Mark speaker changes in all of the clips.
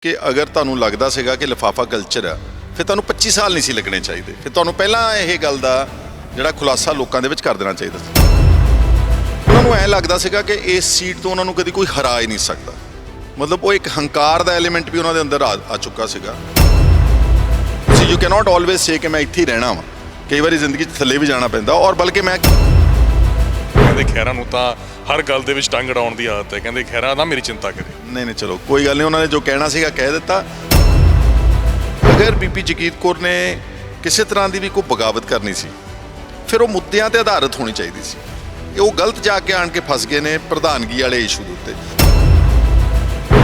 Speaker 1: ਕਿ ਅਗਰ ਤੁਹਾਨੂੰ ਲੱਗਦਾ ਸੀਗਾ ਕਿ ਲਿਫਾਫਾ ਕਲਚਰ ਆ ਫਿਰ ਤੁਹਾਨੂੰ 25 ਸਾਲ ਨਹੀਂ ਸੀ ਲੱਗਣੇ ਚਾਹੀਦੇ, ਫਿਰ ਤੁਹਾਨੂੰ ਪਹਿਲਾਂ ਇਹ ਗੱਲ ਦਾ ਜਿਹੜਾ ਖੁਲਾਸਾ ਲੋਕਾਂ ਦੇ ਵਿੱਚ ਕਰ ਦੇਣਾ ਚਾਹੀਦਾ ਸੀ। ਉਹਨਾਂ ਨੂੰ ਐਂ ਲੱਗਦਾ ਸੀਗਾ ਕਿ ਇਸ ਸੀਟ ਤੋਂ ਉਹਨਾਂ ਨੂੰ ਕਦੀ ਕੋਈ ਹਰਾ ਹੀ ਨਹੀਂ ਸਕਦਾ, ਮਤਲਬ ਉਹ ਇੱਕ ਹੰਕਾਰ ਦਾ ਐਲੀਮੈਂਟ ਵੀ ਉਹਨਾਂ ਦੇ ਅੰਦਰ ਆ ਚੁੱਕਾ ਸੀਗਾ। ਤੁਸੀਂ ਯੂ ਕੈਨੋਟ ਆਲਵੇਜ਼ ਸੇ ਕਿ ਮੈਂ ਇੱਥੇ ਹੀ ਰਹਿਣਾ ਵਾ, ਕਈ ਵਾਰੀ ਜ਼ਿੰਦਗੀ 'ਚ ਥੱਲੇ ਵੀ ਜਾਣਾ ਪੈਂਦਾ। ਔਰ ਬਲਕਿ ਮੈਂ
Speaker 2: ਕਹਿੰਦੇ ਖਹਿਰਾ ਨੂੰ ਤਾਂ ਹਰ ਗੱਲ ਦੇ ਵਿੱਚ ਟੰਗ ਅੜਾਉਣ ਦੀ ਆਦਤ ਹੈ, ਕਹਿੰਦੇ ਖਹਿਰਾ ਨਾ ਮੇਰੀ ਚਿੰਤਾ ਕਰੇ।
Speaker 1: ਨਹੀਂ ਚਲੋ ਕੋਈ ਗੱਲ ਨਹੀਂ, ਉਹਨਾਂ ਨੇ ਜੋ ਕਹਿਣਾ ਸੀਗਾ ਕਹਿ ਦਿੱਤਾ। ਅਗਰ ਬੀਬੀ ਜਗੀਰ ਕੌਰ ਨੇ ਕਿਸੇ ਤਰ੍ਹਾਂ ਦੀ ਵੀ ਕੋਈ ਬਗਾਵਤ ਕਰਨੀ ਸੀ ਫਿਰ ਉਹ ਮੁੱਦਿਆਂ ਤੇ ਆਧਾਰਿਤ ਹੋਣੀ ਚਾਹੀਦੀ ਸੀ। ਉਹ ਗਲਤ ਜਾ ਕੇ ਆਣ ਕੇ ਫਸ ਗਏ ਨੇ ਪ੍ਰਧਾਨਗੀ ਵਾਲੇ ਇਸ਼ੂ ਦੇ ਉੱਤੇ।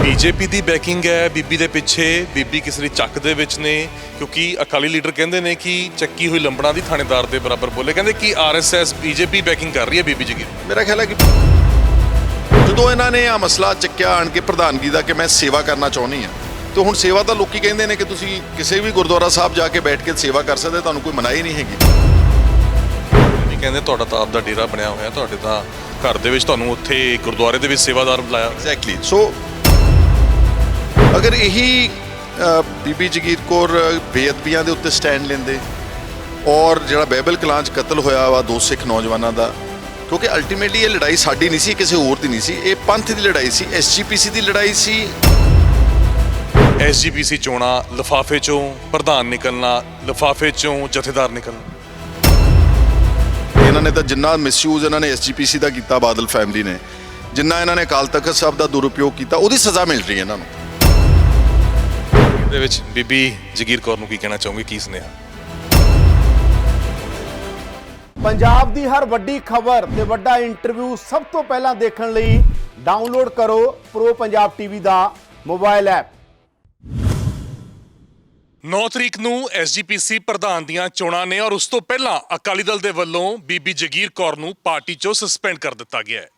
Speaker 2: ਬੀਜੇਪੀ ਦੀ ਬੈਕਿੰਗ ਹੈ ਬੀਬੀ ਦੇ ਪਿੱਛੇ, ਬੀਬੀ ਕਿਸੇ ਦੀ ਚੱਕ ਦੇ ਵਿੱਚ ਨੇ, ਕਿਉਂਕਿ ਅਕਾਲੀ ਲੀਡਰ ਕਹਿੰਦੇ ਨੇ ਕਿ ਚੱਕੀ ਹੋਈ ਲੰਬੜਾਂ ਦੀ ਥਾਣੇਦਾਰ ਦੇ ਬਰਾਬਰ ਬੋਲੇ। ਕਹਿੰਦੇ ਕਿ ਆਰਐਸਐਸ ਬੀਜੇਪੀ ਬੈਕਿੰਗ ਕਰ ਰਹੀ ਹੈ ਬੀਬੀ ਜਗੀਰ।
Speaker 1: ਮੇਰਾ ਖਿਆਲ ਹੈ ਕਿ ਜਦੋਂ ਇਹਨਾਂ ਨੇ ਆ ਮਸਲਾ ਚੱਕਿਆ ਆਣ ਕੇ ਪ੍ਰਧਾਨਗੀ ਦਾ ਕਿ ਮੈਂ ਸੇਵਾ ਕਰਨਾ ਚਾਹੁੰਦੀ ਹਾਂ, ਤੇ ਹੁਣ ਸੇਵਾ ਤਾਂ ਲੋਕੀ ਕਹਿੰਦੇ ਨੇ ਕਿ ਤੁਸੀਂ ਕਿਸੇ ਵੀ ਗੁਰਦੁਆਰਾ ਸਾਹਿਬ ਜਾ ਕੇ ਬੈਠ ਕੇ ਸੇਵਾ ਕਰ ਸਕਦੇ, ਤੁਹਾਨੂੰ ਕੋਈ ਮਨਾਹੀ ਨਹੀਂ ਹੈਗੀ।
Speaker 2: ਕਹਿੰਦੇ ਤੁਹਾਡਾ ਤਾਂ ਆਪਦਾ ਡੇਰਾ ਬਣਿਆ ਹੋਇਆ, ਤੁਹਾਡੇ ਤਾਂ ਘਰ ਦੇ ਵਿੱਚ ਤੁਹਾਨੂੰ ਉੱਥੇ ਗੁਰਦੁਆਰੇ ਦੇ ਵਿੱਚ ਸੇਵਾਦਾਰ ਬੁਲਾਇਆ।
Speaker 1: ਐਗਜ਼ੈਕਟਲੀ। ਸੋ ਅਗਰ ਇਹੀ ਬੀਬੀ ਜਗੀਰ ਕੌਰ ਬੇਅਦਬੀਆਂ ਦੇ ਉੱਤੇ ਸਟੈਂਡ ਲੈਂਦੇ ਔਰ ਜਿਹੜਾ ਬਾਈਬਲ ਕਲਾਂ 'ਚ ਕਤਲ ਹੋਇਆ ਵਾ 2 ਸਿੱਖ ਨੌਜਵਾਨਾਂ ਦਾ, ਕਿਉਂਕਿ ਅਲਟੀਮੇਟਲੀ ਇਹ ਲੜਾਈ ਸਾਡੀ ਨਹੀਂ ਸੀ, ਕਿਸੇ ਹੋਰ ਦੀ ਨਹੀਂ ਸੀ, ਇਹ ਪੰਥ ਦੀ ਲੜਾਈ ਸੀ, ਐਸਜੀਪੀਸੀ ਦੀ ਲੜਾਈ ਸੀ।
Speaker 2: ਐਸਜੀਪੀਸੀ ਚੋਣਾਂ, ਲਿਫਾਫੇ ਚੋਂ ਪ੍ਰਧਾਨ ਨਿਕਲਣਾ, ਲਿਫਾਫੇ ਚੋਂ ਜਥੇਦਾਰ ਨਿਕਲਣਾ।
Speaker 1: ਇਹਨਾਂ ਨੇ ਤਾਂ ਜਿੰਨਾ ਮਿਸਯੂਜ਼ ਇਹਨਾਂ ਨੇ ਐਸਜੀਪੀਸੀ ਦਾ ਕੀਤਾ ਬਾਦਲ ਫੈਮਿਲੀ ਨੇ, ਜਿੰਨਾ ਇਹਨਾਂ ਨੇ ਅਕਾਲ ਤਖਤ ਸਾਹਿਬ ਦਾ ਦੁਰਉਪਯੋਗ ਕੀਤਾ, ਉਹਦੀ ਸਜ਼ਾ ਮਿਲ ਰਹੀ ਹੈ ਇਹਨਾਂ ਨੂੰ।
Speaker 2: ਦੇ ਵਿੱਚ ਬੀਬੀ ਜਗੀਰ ਕੌਰ ਨੂੰ ਕੀ ਕਹਿਣਾ ਚਾਹੋਗੇ, ਕੀ ਸੁਨੇਹਾ?
Speaker 3: ਪੰਜਾਬ ਦੀ ਹਰ ਵੱਡੀ ਖਬਰ ਤੇ ਵੱਡਾ ਇੰਟਰਵਿਊ ਸਭ ਤੋਂ ਪਹਿਲਾਂ ਦੇਖਣ ਲਈ ਡਾਊਨਲੋਡ ਕਰੋ ਪ੍ਰੋ ਪੰਜਾਬ ਟੀਵੀ ਦਾ ਮੋਬਾਈਲ ਐਪ।
Speaker 2: 9 ਤਰੀਕ ਨੂੰ ਐਸਜੀਪੀਸੀ ਪ੍ਰਧਾਨ ਦੀਆਂ ਚੋਣਾਂ ਨੇ ਔਰ ਉਸ ਤੋਂ ਪਹਿਲਾਂ ਅਕਾਲੀ ਦਲ ਦੇ ਵੱਲੋਂ ਬੀਬੀ ਜਗੀਰ ਕੌਰ ਨੂੰ ਪਾਰਟੀ ਚੋਂ ਸਸਪੈਂਡ ਕਰ ਦਿੱਤਾ ਗਿਆ ਹੈ।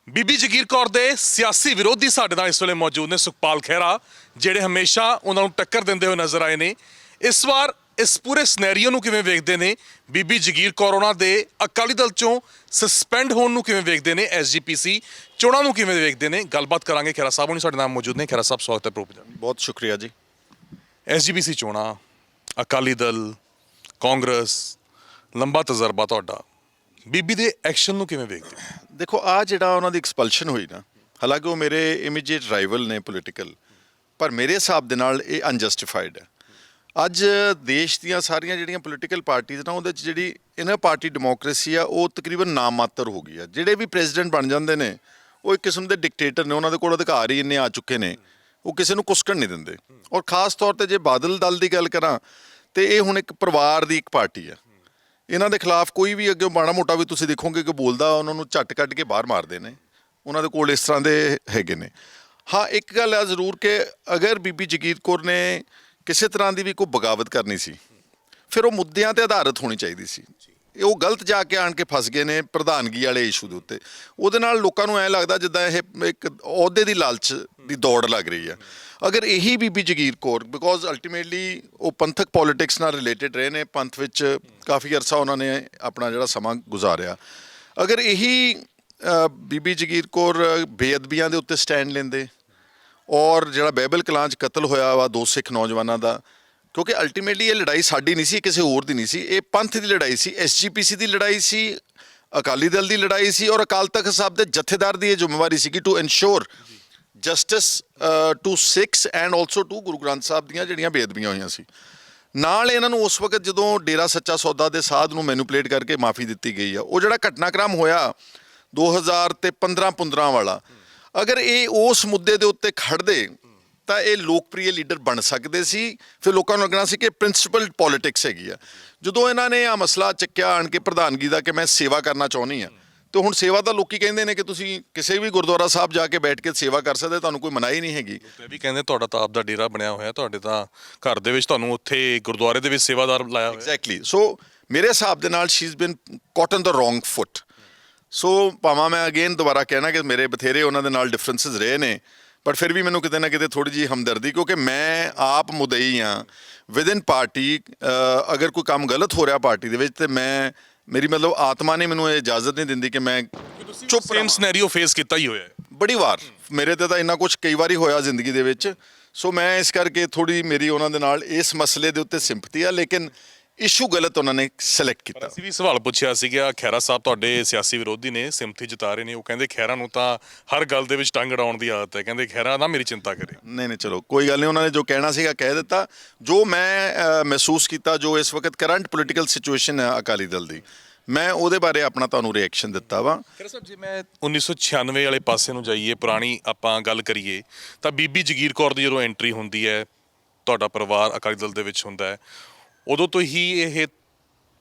Speaker 2: ਬੀਬੀ ਜਗੀਰ ਕੌਰ ਦੇ ਸਿਆਸੀ ਵਿਰੋਧੀ ਸਾਡੇ ਨਾਲ ਇਸ ਵੇਲੇ ਮੌਜੂਦ ਨੇ, ਸੁਖਪਾਲ ਖਹਿਰਾ, ਜਿਹੜੇ ਹਮੇਸ਼ਾ ਉਹਨਾਂ ਨੂੰ ਟੱਕਰ ਦਿੰਦੇ ਹੋਏ ਨਜ਼ਰ ਆਏ ਨੇ। ਇਸ ਵਾਰ ਇਸ ਪੂਰੇ ਸਿਨੈਰੀਓ ਨੂੰ ਕਿਵੇਂ ਵੇਖਦੇ ਨੇ, ਬੀਬੀ ਜਗੀਰ ਕੌਰ ਉਹਨਾਂ ਦੇ ਅਕਾਲੀ ਦਲ ਚੋਂ ਸਸਪੈਂਡ ਹੋਣ ਨੂੰ ਕਿਵੇਂ ਵੇਖਦੇ ਨੇ, ਐਸਜੀਪੀਸੀ ਚੋਣਾਂ ਨੂੰ ਕਿਵੇਂ ਵੇਖਦੇ ਨੇ, ਗੱਲਬਾਤ ਕਰਾਂਗੇ। ਖਹਿਰਾ ਸਾਹਿਬ ਹੁਣੀ ਸਾਡੇ ਨਾਲ ਮੌਜੂਦ ਨੇ। ਖਹਿਰਾ ਸਾਹਿਬ, ਸਵਾਗਤ ਹੈ ਪ੍ਰੋ ਪੰਜਾਬ।
Speaker 1: ਬਹੁਤ ਸ਼ੁਕਰੀਆ ਜੀ।
Speaker 2: ਐਸਜੀਪੀਸੀ ਚੋਣਾਂ, ਅਕਾਲੀ ਦਲ, ਕਾਂਗਰਸ, ਲੰਬਾ ਤਜਰਬਾ ਤੁਹਾਡਾ, ਬੀਬੀ ਦੇ ਐਕਸ਼ਨ ਨੂੰ ਕਿਵੇਂ ਵੇਖਦੇ?
Speaker 1: ਦੇਖੋ ਆ ਜਿਹੜਾ ਉਹਨਾਂ ਦੀ ਐਕਸਪਲਸ਼ਨ ਹੋਈ ਨਾ, ਹਾਲਾਂਕਿ ਉਹ ਮੇਰੇ ਇਮੀਡੀਏਟ ਰਾਈਵਲ ਨੇ ਪੋਲੀਟੀਕਲ, ਪਰ ਮੇਰੇ ਹਿਸਾਬ ਦੇ ਨਾਲ ਇਹ ਅਨਜਸਟੀਫਾਈਡ ਹੈ। ਅੱਜ ਦੇਸ਼ ਦੀਆਂ ਸਾਰੀਆਂ ਜਿਹੜੀਆਂ ਪੋਲੀਟੀਕਲ ਪਾਰਟੀਆਂ ਨਾ, ਉਹਦੇ 'ਚ ਜਿਹੜੀ ਇਨਰ ਪਾਰਟੀ ਡੈਮੋਕ੍ਰੇਸੀ ਆ ਉਹ ਤਕਰੀਬਨ ਨਾਮ ਮਾਤਰ ਹੋ ਗਈ ਆ। ਜਿਹੜੇ ਵੀ ਪ੍ਰੈਜ਼ੀਡੈਂਟ ਬਣ ਜਾਂਦੇ ਨੇ ਉਹ ਇੱਕ ਕਿਸਮ ਦੇ ਡਿਕਟੇਟਰ ਨੇ, ਉਹਨਾਂ ਦੇ ਕੋਲ ਅਧਿਕਾਰ ਹੀ ਇੰਨੇ ਆ ਚੁੱਕੇ ਨੇ, ਉਹ ਕਿਸੇ ਨੂੰ ਕੁਸਕਣ ਨਹੀਂ ਦਿੰਦੇ। ਔਰ ਖਾਸ ਤੌਰ ਤੇ ਜੇ ਬਾਦਲ ਦਲ ਦੀ ਗੱਲ ਕਰਾਂ ਤੇ ਇਹ ਹੁਣ ਇੱਕ ਪਰਿਵਾਰ ਦੀ ਇੱਕ ਪਾਰਟੀ ਆ। ਇਹਨਾਂ ਦੇ ਖਿਲਾਫ ਕੋਈ ਵੀ ਅੱਗੇ ਮਾੜਾ ਮੋਟਾ ਵੀ ਤੁਸੀਂ ਦੇਖੋਗੇ ਕਿ ਬੋਲਦਾ, ਉਹਨਾਂ ਨੂੰ ਝੱਟ ਕੱਢ ਕੇ ਬਾਹਰ ਮਾਰਦੇ ਨੇ। ਉਹਨਾਂ ਦੇ ਕੋਲ ਇਸ ਤਰ੍ਹਾਂ ਦੇ ਹੈਗੇ ਨੇ। ਹਾਂ, ਇੱਕ ਗੱਲ ਆ ਜ਼ਰੂਰ ਕਿ ਅਗਰ ਬੀਬੀ ਜਗੀਰ ਕੌਰ ਨੇ ਕਿਸੇ ਤਰ੍ਹਾਂ ਦੀ ਵੀ ਕੋਈ ਬਗਾਵਤ ਕਰਨੀ ਸੀ ਫਿਰ ਉਹ ਮੁੱਦਿਆਂ ਤੇ ਆਧਾਰਿਤ ਹੋਣੀ ਚਾਹੀਦੀ ਸੀ। ਉਹ ਗਲਤ ਜਾ ਕੇ ਆਣ ਕੇ ਫਸ ਗਏ ਨੇ ਪ੍ਰਧਾਨਗੀ ਵਾਲੇ ਇਸ਼ੂ ਦੇ ਉੱਤੇ। ਉਹਦੇ ਨਾਲ ਲੋਕਾਂ ਨੂੰ ਐਂ ਲੱਗਦਾ ਜਿੱਦਾਂ ਇਹ ਇੱਕ ਅਹੁਦੇ ਦੀ ਲਾਲਚ ਦੀ ਦੌੜ ਲੱਗ ਰਹੀ ਹੈ। ਅਗਰ ਇਹੀ ਬੀਬੀ ਜਗੀਰ ਕੌਰ, ਬਿਕੋਜ਼ ਅਲਟੀਮੇਟਲੀ ਉਹ ਪੰਥਕ ਪੋਲੀਟਿਕਸ ਨਾਲ ਰਿਲੇਟਡ ਰਹੇ ਨੇ, ਪੰਥ ਵਿੱਚ ਕਾਫੀ ਅਰਸਾ ਉਹਨਾਂ ਨੇ ਆਪਣਾ ਜਿਹੜਾ ਸਮਾਂ ਗੁਜ਼ਾਰਿਆ, ਅਗਰ ਇਹੀ ਬੀਬੀ ਜਗੀਰ ਕੌਰ ਬੇਅਦਬੀਆਂ ਦੇ ਉੱਤੇ ਸਟੈਂਡ ਲੈਂਦੇ ਔਰ ਜਿਹੜਾ ਬਾਈਬਲ ਕਲਾਂ 'ਚ ਕਤਲ ਹੋਇਆ ਵਾ 2 ਸਿੱਖ ਨੌਜਵਾਨਾਂ ਦਾ, ਕਿਉਂਕਿ ਅਲਟੀਮੇਟਲੀ ਇਹ ਲੜਾਈ ਸਾਡੀ ਨਹੀਂ ਸੀ, ਕਿਸੇ ਹੋਰ ਦੀ ਨਹੀਂ ਸੀ, ਇਹ ਪੰਥ ਦੀ ਲੜਾਈ ਸੀ, ਐਸਜੀਪੀਸੀ ਦੀ ਲੜਾਈ ਸੀ, ਅਕਾਲੀ ਦਲ ਦੀ ਲੜਾਈ ਸੀ ਔਰ ਅਕਾਲ ਤਖਤ ਸਾਹਿਬ ਦੇ ਜਥੇਦਾਰ ਦੀ ਇਹ ਜ਼ਿੰਮੇਵਾਰੀ ਸੀ to ensure justice to Sikhs and also to Guru Granth Sahib ਦੀਆਂ ਜਿਹੜੀਆਂ ਬੇਅਦਬੀਆਂ ਹੋਈਆਂ ਸੀ। ਨਾਲ ਇਹਨਾਂ ਨੂੰ ਉਸ ਵਕਤ ਜਦੋਂ ਡੇਰਾ ਸੱਚਾ ਸੌਦਾ ਦੇ ਸਾਧ ਨੂੰ ਮੈਨੂਪਲੇਟ ਕਰਕੇ ਮਾਫੀ ਦਿੱਤੀ ਗਈ ਆ, ਉਹ ਜਿਹੜਾ ਘਟਨਾਕ੍ਰਮ ਹੋਇਆ 2015 ਵਾਲਾ, ਅਗਰ ਇਹ ਉਸ ਮੁੱਦੇ ਦੇ ਉੱਤੇ ਖੜਦੇ ਤਾਂ ਇਹ ਲੋਕਪ੍ਰਿਯ ਲੀਡਰ ਬਣ ਸਕਦੇ ਸੀ। ਫਿਰ ਲੋਕਾਂ ਨੂੰ ਲੱਗਣਾ ਸੀ ਕਿ ਪ੍ਰਿੰਸੀਪਲ ਪੋਲੀਟਿਕਸ ਹੈਗੀ ਆ। ਜਦੋਂ ਇਹਨਾਂ ਨੇ ਆ ਮਸਲਾ ਚੱਕਿਆ ਆਣ ਕੇ ਪ੍ਰਧਾਨਗੀ ਦਾ ਕਿ ਮੈਂ ਸੇਵਾ ਕਰਨਾ ਚਾਹੁੰਦੀ ਹਾਂ, ਤੇ ਹੁਣ ਸੇਵਾ ਤਾਂ ਲੋਕੀ ਕਹਿੰਦੇ ਨੇ ਕਿ ਤੁਸੀਂ ਕਿਸੇ ਵੀ ਗੁਰਦੁਆਰਾ ਸਾਹਿਬ ਜਾ ਕੇ ਬੈਠ ਕੇ ਸੇਵਾ ਕਰ ਸਕਦੇ, ਤੁਹਾਨੂੰ ਕੋਈ ਮਨਾਹੀ ਨਹੀਂ ਹੈਗੀ।
Speaker 2: ਇਹ ਵੀ ਕਹਿੰਦੇ ਤੁਹਾਡਾ ਤਾਂ ਆਪਦਾ ਡੇਰਾ ਬਣਿਆ ਹੋਇਆ, ਤੁਹਾਡੇ ਤਾਂ ਘਰ ਦੇ ਵਿੱਚ ਤੁਹਾਨੂੰ ਉੱਥੇ ਗੁਰਦੁਆਰੇ ਦੇ ਵਿੱਚ ਸੇਵਾਦਾਰ ਬੁਲਾਇਆ ਹੋਇਆ।
Speaker 1: ਐਗਜ਼ੈਕਟਲੀ। ਸੋ ਮੇਰੇ ਹਿਸਾਬ ਦੇ ਨਾਲ she is been caught on the wrong foot. So ਭਾਵੇਂ ਮੈਂ ਅਗੇਨ ਦੁਬਾਰਾ ਕਹਿਣਾ ਕਿ ਮੇਰੇ ਬਥੇਰੇ ਉਹਨਾਂ ਦੇ ਨਾਲ ਡਿਫਰੈਂਸਿਸ ਰਹੇ ਨੇ, ਪਰ ਫਿਰ ਵੀ ਮੈਨੂੰ ਕਿਤੇ ਨਾ ਕਿਤੇ ਥੋੜ੍ਹੀ ਜਿਹੀ ਹਮਦਰਦੀ, ਕਿਉਂਕਿ ਮੈਂ ਆਪ ਮੁਦਈ ਹਾਂ ਵਿਦਨ ਪਾਰਟੀ। ਅਗਰ ਕੋਈ ਕੰਮ ਗਲਤ ਹੋ ਰਿਹਾ ਪਾਰਟੀ ਦੇ ਵਿੱਚ ਤੇ ਮੇਰੀ ਮਤਲਬ ਆਤਮਾ ਨੇ ਮੈਨੂੰ ਇਹ ਇਜਾਜ਼ਤ ਨਹੀਂ ਦਿੰਦੀ ਕਿ ਮੈਂ ਚੁੱਪ।
Speaker 2: ਸੇਮ ਸਿਨੈਰੀਓ ਫੇਸ ਕੀਤਾ ਹੀ ਹੋਇਆ ਹੈ
Speaker 1: ਬੜੀ ਵਾਰ, ਮੇਰੇ ਤੇ ਤਾਂ ਇੰਨਾ ਕੁਛ ਕਈ ਵਾਰੀ ਹੋਇਆ ਜ਼ਿੰਦਗੀ ਦੇ ਵਿੱਚ। ਸੋ ਮੈਂ ਇਸ ਕਰਕੇ ਥੋੜੀ ਮੇਰੀ ਉਹਨਾਂ ਦੇ ਨਾਲ ਇਸ ਮਸਲੇ ਦੇ ਉੱਤੇ ਸਿੰਪਥੀ ਆ, ਲੇਕਿਨ ਇਸ਼ੂ ਗਲਤ ਉਹਨਾਂ ਨੇ ਸਿਲੈਕਟ ਕੀਤਾ।
Speaker 2: ਅਸੀਂ ਵੀ ਸਵਾਲ ਪੁੱਛਿਆ ਸੀਗਾ, ਖਹਿਰਾ ਸਾਹਿਬ ਤੁਹਾਡੇ ਸਿਆਸੀ ਵਿਰੋਧੀ ਨੇ, ਸਿੰਪਥੀ ਜਤਾ ਰਹੇ ਨੇ। ਉਹ ਕਹਿੰਦੇ ਖਹਿਰਾ ਨੂੰ ਤਾਂ ਹਰ ਗੱਲ ਦੇ ਵਿੱਚ ਟੰਗ ਅੜਾਉਣ ਦੀ ਆਦਤ ਹੈ, ਕਹਿੰਦੇ ਖਹਿਰਾ ਨਾ ਮੇਰੀ ਚਿੰਤਾ ਕਰੇ।
Speaker 1: ਨਹੀਂ ਚਲੋ ਕੋਈ ਗੱਲ ਨਹੀਂ, ਉਹਨਾਂ ਨੇ ਜੋ ਕਹਿਣਾ ਸੀਗਾ ਕਹਿ ਦਿੱਤਾ। ਜੋ ਮੈਂ ਮਹਿਸੂਸ ਕੀਤਾ, ਜੋ ਇਸ ਵਕਤ ਕਰੰਟ ਪੋਲੀਟੀਕਲ ਸਿਚੁਏਸ਼ਨ ਹੈ ਅਕਾਲੀ ਦਲ ਦੀ, ਮੈਂ ਉਹਦੇ ਬਾਰੇ ਆਪਣਾ ਤੁਹਾਨੂੰ ਰਿਐਕਸ਼ਨ ਦਿੱਤਾ ਵਾ।
Speaker 2: ਖਹਿਰਾ ਸਾਹਿਬ, ਜੇ ਮੈਂ 1996 ਵਾਲੇ ਪਾਸੇ ਨੂੰ ਜਾਈਏ, ਪੁਰਾਣੀ ਆਪਾਂ ਗੱਲ ਕਰੀਏ, ਤਾਂ ਬੀਬੀ ਜਗੀਰ ਕੌਰ ਦੀ ਜਦੋਂ ਐਂਟਰੀ ਹੁੰਦੀ ਹੈ, ਤੁਹਾਡਾ ਪਰਿਵਾਰ ਅਕਾਲੀ ਦਲ ਦੇ ਵਿੱਚ ਹੁੰਦਾ ਹੈ, ਉਦੋਂ ਤੋਂ ਹੀ ਇਹ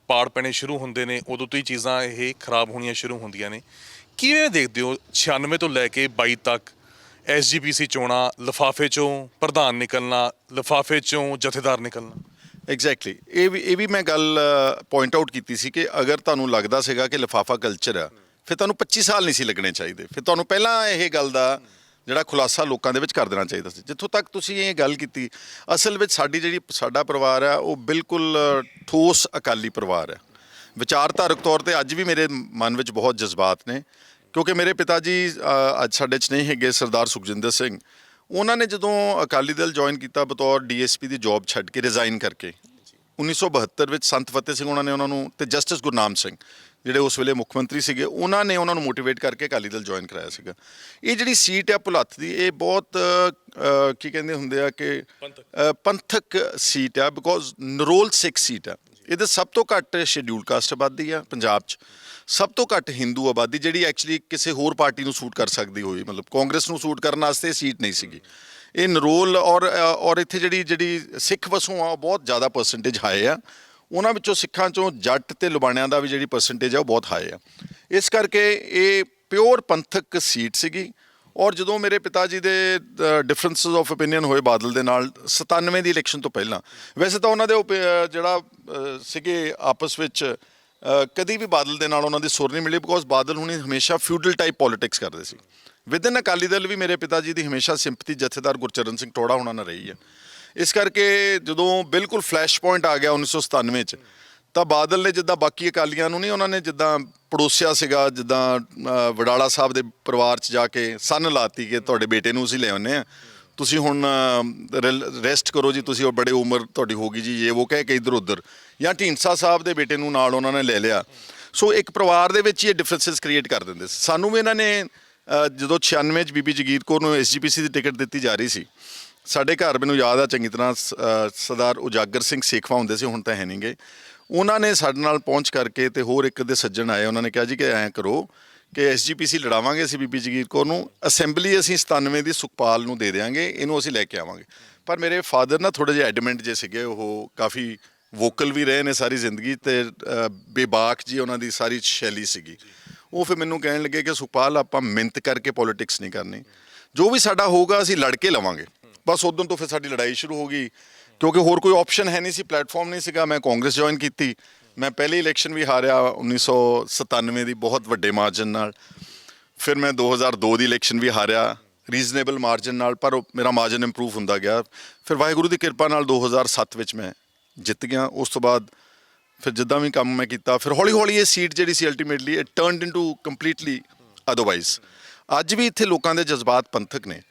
Speaker 2: ਪਾੜ ਪੈਣੇ ਸ਼ੁਰੂ ਹੁੰਦੇ ਨੇ, ਉਦੋਂ ਤੋਂ ਹੀ ਚੀਜ਼ਾਂ ਇਹ ਖਰਾਬ ਹੋਣੀਆਂ ਸ਼ੁਰੂ ਹੁੰਦੀਆਂ ਨੇ। ਕਿਵੇਂ ਦੇਖਦੇ ਹੋ 96 ਤੋਂ ਲੈ ਕੇ 22 ਤੱਕ SGPC ਚੋਣਾਂ, ਲਿਫਾਫੇ ਚੋਂ ਪ੍ਰਧਾਨ ਨਿਕਲਣਾ, ਲਿਫਾਫੇ ਚੋਂ ਜਥੇਦਾਰ ਨਿਕਲਣਾ?
Speaker 1: ਐਗਜ਼ੈਕਟਲੀ ਇਹ ਵੀ ਮੈਂ ਗੱਲ ਪੁਆਇੰਟ ਆਊਟ ਕੀਤੀ ਸੀ ਕਿ ਅਗਰ ਤੁਹਾਨੂੰ ਲੱਗਦਾ ਸੀਗਾ ਕਿ ਲਿਫਾਫਾ ਕਲਚਰ ਆ, ਫਿਰ ਤੁਹਾਨੂੰ 25 ਸਾਲ ਨਹੀਂ ਸੀ ਲੱਗਣੇ ਚਾਹੀਦੇ, ਫਿਰ ਤੁਹਾਨੂੰ ਪਹਿਲਾਂ ਇਹ ਗੱਲ ਦਾ ਜਿਹੜਾ ਖੁਲਾਸਾ ਲੋਕਾਂ ਦੇ ਵਿੱਚ ਕਰ ਦੇਣਾ ਚਾਹੀਦਾ ਸੀ। ਜਿੱਥੋਂ ਤੱਕ ਤੁਸੀਂ ਇਹ ਗੱਲ ਕੀਤੀ, ਅਸਲ ਵਿੱਚ ਸਾਡਾ ਪਰਿਵਾਰ ਆ ਉਹ ਬਿਲਕੁਲ ਠੋਸ ਅਕਾਲੀ ਪਰਿਵਾਰ ਹੈ। ਵਿਚਾਰਧਾਰਕ ਤੌਰ ਤੇ ਅੱਜ ਵੀ ਮੇਰੇ ਮਨ ਵਿੱਚ ਬਹੁਤ ਜਜ਼ਬਾਤ ਨੇ, ਕਿਉਂਕਿ ਮੇਰੇ ਪਿਤਾ ਜੀ ਅੱਜ ਸਾਡੇ 'ਚ ਨਹੀਂ ਹੈਗੇ, ਸਰਦਾਰ ਸੁਖਜਿੰਦਰ ਸਿੰਘ। ਉਹਨਾਂ ਨੇ ਜਦੋਂ ਅਕਾਲੀ ਦਲ ਜੁਆਇਨ ਕੀਤਾ ਬਤੌਰ DSP ਦੀ ਜੌਬ ਛੱਡ ਕੇ, ਰਿਜ਼ਾਈਨ ਕਰਕੇ, 1972 ਵਿੱਚ ਸੰਤ ਫਤਿਹ ਸਿੰਘ ਉਹਨਾਂ ਨੇ ਉਹਨਾਂ ਨੂੰ, ਤੇ ਜਸਟਿਸ ਗੁਰਨਾਮ ਸਿੰਘ ਜਿਹੜੇ ਉਸ ਵੇਲੇ ਮੁੱਖ ਮੰਤਰੀ ਸੀਗੇ, ਉਹਨਾਂ ਨੇ ਉਹਨਾਂ ਨੂੰ ਮੋਟੀਵੇਟ ਕਰਕੇ ਅਕਾਲੀ ਦਲ ਜੁਆਇਨ ਕਰਾਇਆ ਸੀਗਾ। ਇਹ ਜਿਹੜੀ ਸੀਟ ਹੈ ਭੁਲੱਥ ਦੀ, ਇਹ ਬਹੁਤ ਕੀ ਕਹਿੰਦੇ ਹੁੰਦੇ ਆ ਕਿ ਪੰਥਕ ਸੀਟ ਆ, ਬਿਕੋਜ਼ ਨਰੋਲ ਸਿੱਖ ਸੀਟ ਆ। ਇਹਦੇ ਸਭ ਤੋਂ ਘੱਟ ਸ਼ੈਡਿਊਲ ਕਾਸਟ ਆਬਾਦੀ ਆ ਪੰਜਾਬ 'ਚ, ਸਭ ਤੋਂ ਘੱਟ ਹਿੰਦੂ ਆਬਾਦੀ, ਜਿਹੜੀ ਐਕਚੁਅਲੀ ਕਿਸੇ ਹੋਰ ਪਾਰਟੀ ਨੂੰ ਸੂਟ ਕਰ ਸਕਦੀ ਹੋਈ, ਮਤਲਬ ਕਾਂਗਰਸ ਨੂੰ ਸੂਟ ਕਰਨ ਵਾਸਤੇ ਇਹ ਸੀਟ ਨਹੀਂ ਸੀਗੀ। ਇਹ ਨਰੋਲ ਔਰ ਇੱਥੇ ਜਿਹੜੀ ਸਿੱਖ ਵਸੋਂ ਆ, ਉਹ ਬਹੁਤ ਜ਼ਿਆਦਾ ਪਰਸੈਂਟੇਜ ਹਾਈ ਆ। ਉਹਨਾਂ ਵਿੱਚੋਂ ਸਿੱਖਾਂ 'ਚੋਂ ਜੱਟ ਤੇ ਲੁਬਾਣਿਆਂ ਦਾ ਵੀ ਜਿਹੜੀ ਪਰਸੈਂਟੇਜ ਆ ਉਹ ਬਹੁਤ ਹਾਈ ਆ। ਇਸ ਕਰਕੇ ਇਹ ਪਿਓਰ ਪੰਥਕ ਸੀਟ ਸੀਗੀ। ਔਰ ਜਦੋਂ ਮੇਰੇ ਪਿਤਾ ਜੀ ਦੇ ਡਿਫਰੈਂਸਿਸ ਆਫ ਓਪੀਨੀਅਨ ਹੋਏ ਬਾਦਲ ਦੇ ਨਾਲ 97 ਦੀ ਇਲੈਕਸ਼ਨ ਤੋਂ ਪਹਿਲਾਂ, ਵੈਸੇ ਤਾਂ ਉਹਨਾਂ ਦੇ ਜਿਹੜਾ ਸੀਗੇ ਆਪਸ ਵਿੱਚ ਕਦੀ ਵੀ ਬਾਦਲ ਦੇ ਨਾਲ ਉਹਨਾਂ ਦੀ ਸੁਰ ਨਹੀਂ ਮਿਲੀ, ਬਿਕੋਜ਼ ਬਾਦਲ ਹੁਣੀ ਹਮੇਸ਼ਾ ਫਿਊਡਲ ਟਾਈਪ ਪੋਲੀਟਿਕਸ ਕਰਦੇ ਸੀ। ਵਿਦਨ ਅਕਾਲੀ ਦਲ ਵੀ ਮੇਰੇ ਪਿਤਾ ਜੀ ਦੀ ਹਮੇਸ਼ਾ ਸਿੰਪਥੀ ਜਥੇਦਾਰ ਗੁਰਚਰਨ ਸਿੰਘ ਟੋੜਾ ਹੋਣਾ ਨਾਲ ਰਹੀ ਹੈ। ਇਸ ਕਰਕੇ ਜਦੋਂ ਬਿਲਕੁਲ ਫਲੈਸ਼ ਪੁਆਇੰਟ ਆ ਗਿਆ 1997 'ਚ, ਤਾਂ ਬਾਦਲ ਨੇ ਜਿੱਦਾਂ ਬਾਕੀ ਅਕਾਲੀਆਂ ਨੂੰ ਨਹੀਂ, ਉਹਨਾਂ ਨੇ ਜਿੱਦਾਂ ਪੜੋਸਿਆ ਸੀਗਾ, ਜਿੱਦਾਂ ਵਡਾਲਾ ਸਾਹਿਬ ਦੇ ਪਰਿਵਾਰ 'ਚ ਜਾ ਕੇ ਸੰਨ ਲਾਤੀ ਕਿ ਤੁਹਾਡੇ ਬੇਟੇ ਨੂੰ ਅਸੀਂ ਲੈ ਆਉਂਦੇ ਹਾਂ, ਤੁਸੀਂ ਹੁਣ ਰੈਸਟ ਕਰੋ ਜੀ, ਤੁਸੀਂ ਉਹ ਬੜੇ ਉਮਰ ਤੁਹਾਡੀ ਹੋ ਗਈ ਜੀ, ਇਹ ਉਹ ਕਹਿ ਕੇ ਇੱਧਰ ਉੱਧਰ, ਜਾਂ ਢੀਂਡਸਾ ਸਾਹਿਬ ਦੇ ਬੇਟੇ ਨੂੰ ਨਾਲ ਉਹਨਾਂ ਨੇ ਲੈ ਲਿਆ। ਸੋ ਇੱਕ ਪਰਿਵਾਰ ਦੇ ਵਿੱਚ ਹੀ ਇਹ ਡਿਫਰੈਂਸਿਸ ਕ੍ਰੀਏਟ ਕਰ ਦਿੰਦੇ ਸੀ। ਸਾਨੂੰ ਵੀ ਇਹਨਾਂ ਨੇ ਜਦੋਂ 96 'ਚ ਬੀਬੀ ਜਗੀਰ ਕੌਰ ਨੂੰ SGPC ਦੀ ਟਿਕਟ ਦਿੱਤੀ ਜਾ ਰਹੀ ਸੀ, ਸਾਡੇ ਘਰ ਮੈਨੂੰ ਯਾਦ ਆ ਚੰਗੀ ਤਰ੍ਹਾਂ, ਸਰਦਾਰ ਉਜਾਗਰ ਸਿੰਘ ਸੇਖਵਾ ਹੁੰਦੇ ਸੀ, ਹੁਣ ਤਾਂ ਹੈ ਨਹੀਂ ਗੇ। ਉਹਨਾਂ ਨੇ ਸਾਡੇ ਨਾਲ ਪਹੁੰਚ ਕਰਕੇ, ਤੇ ਹੋਰ ਇੱਕ ਦੇ ਸੱਜਣ ਆਏ, ਉਹਨਾਂ ਨੇ ਕਿਹਾ ਜੀ ਕਿ ਐਂ ਕਰੋ ਕਿ SGPC ਲੜਾਵਾਂਗੇ ਅਸੀਂ ਬੀਬੀ ਜਗੀਰ ਕੌਰ ਨੂੰ, ਅਸੈਂਬਲੀ ਅਸੀਂ 97 ਦੀ ਸੁਖਪਾਲ ਨੂੰ ਦੇ ਦਿਆਂਗੇ, ਇਹਨੂੰ ਅਸੀਂ ਲੈ ਕੇ ਆਵਾਂਗੇ। ਪਰ ਮੇਰੇ ਫਾਦਰ ਨਾ ਥੋੜ੍ਹੇ ਜਿਹੇ ਐਡਮੈਂਟ ਜੇ ਸੀਗੇ, ਉਹ ਕਾਫੀ ਵੋਕਲ ਵੀ ਰਹੇ ਨੇ ਸਾਰੀ ਜ਼ਿੰਦਗੀ, ਤੇ ਬੇਬਾਕ ਜੀ ਉਹਨਾਂ ਦੀ ਸਾਰੀ ਸ਼ੈਲੀ ਸੀਗੀ। ਉਹ ਫਿਰ ਮੈਨੂੰ ਕਹਿਣ ਲੱਗੇ ਕਿ ਸੁਖਪਾਲ, ਆਪਾਂ ਮਿਹਨਤ ਕਰਕੇ ਪੋਲੀਟਿਕਸ ਨਹੀਂ ਕਰਨੀ, ਜੋ ਵੀ ਸਾਡਾ ਹੋਊਗਾ ਅਸੀਂ ਲੜ ਕੇ ਲਵਾਂਗੇ। ਬਸ ਉਦੋਂ ਤੋਂ ਫਿਰ ਸਾਡੀ ਲੜਾਈ ਸ਼ੁਰੂ ਹੋ ਗਈ, ਕਿਉਂਕਿ ਹੋਰ ਕੋਈ ਆਪਸ਼ਨ ਹੈ ਨਹੀਂ ਸੀ, ਪਲੇਟਫਾਰਮ ਨਹੀਂ ਸੀਗਾ। ਮੈਂ ਕਾਂਗਰਸ ਜੁਆਇਨ ਕੀਤੀ, ਮੈਂ ਪਹਿਲੀ ਇਲੈਕਸ਼ਨ ਵੀ ਹਾਰਿਆ 1997 ਦੀ ਬਹੁਤ ਵੱਡੇ ਮਾਰਜਨ ਨਾਲ। ਫਿਰ ਮੈਂ 2002 ਦੀ ਇਲੈਕਸ਼ਨ ਵੀ ਹਾਰਿਆ ਰੀਜ਼ਨੇਬਲ ਮਾਰਜਨ ਨਾਲ, ਪਰ ਮੇਰਾ ਮਾਰਜਨ ਇੰਪਰੂਵ ਹੁੰਦਾ ਗਿਆ। ਫਿਰ ਵਾਹਿਗੁਰੂ ਦੀ ਕਿਰਪਾ ਨਾਲ 2007 ਵਿੱਚ ਮੈਂ ਜਿੱਤ ਗਿਆ। ਉਸ ਤੋਂ ਬਾਅਦ ਫਿਰ ਜਿੱਦਾਂ ਵੀ ਕੰਮ ਮੈਂ ਕੀਤਾ, ਫਿਰ ਹੌਲੀ ਹੌਲੀ ਇਹ ਸੀਟ ਜਿਹੜੀ ਸੀ ultimately it turned into completely otherwise. ਅੱਜ ਵੀ ਇੱਥੇ ਲੋਕਾਂ ਦੇ ਜਜ਼ਬਾਤ ਪੰਥਕ ਨੇ,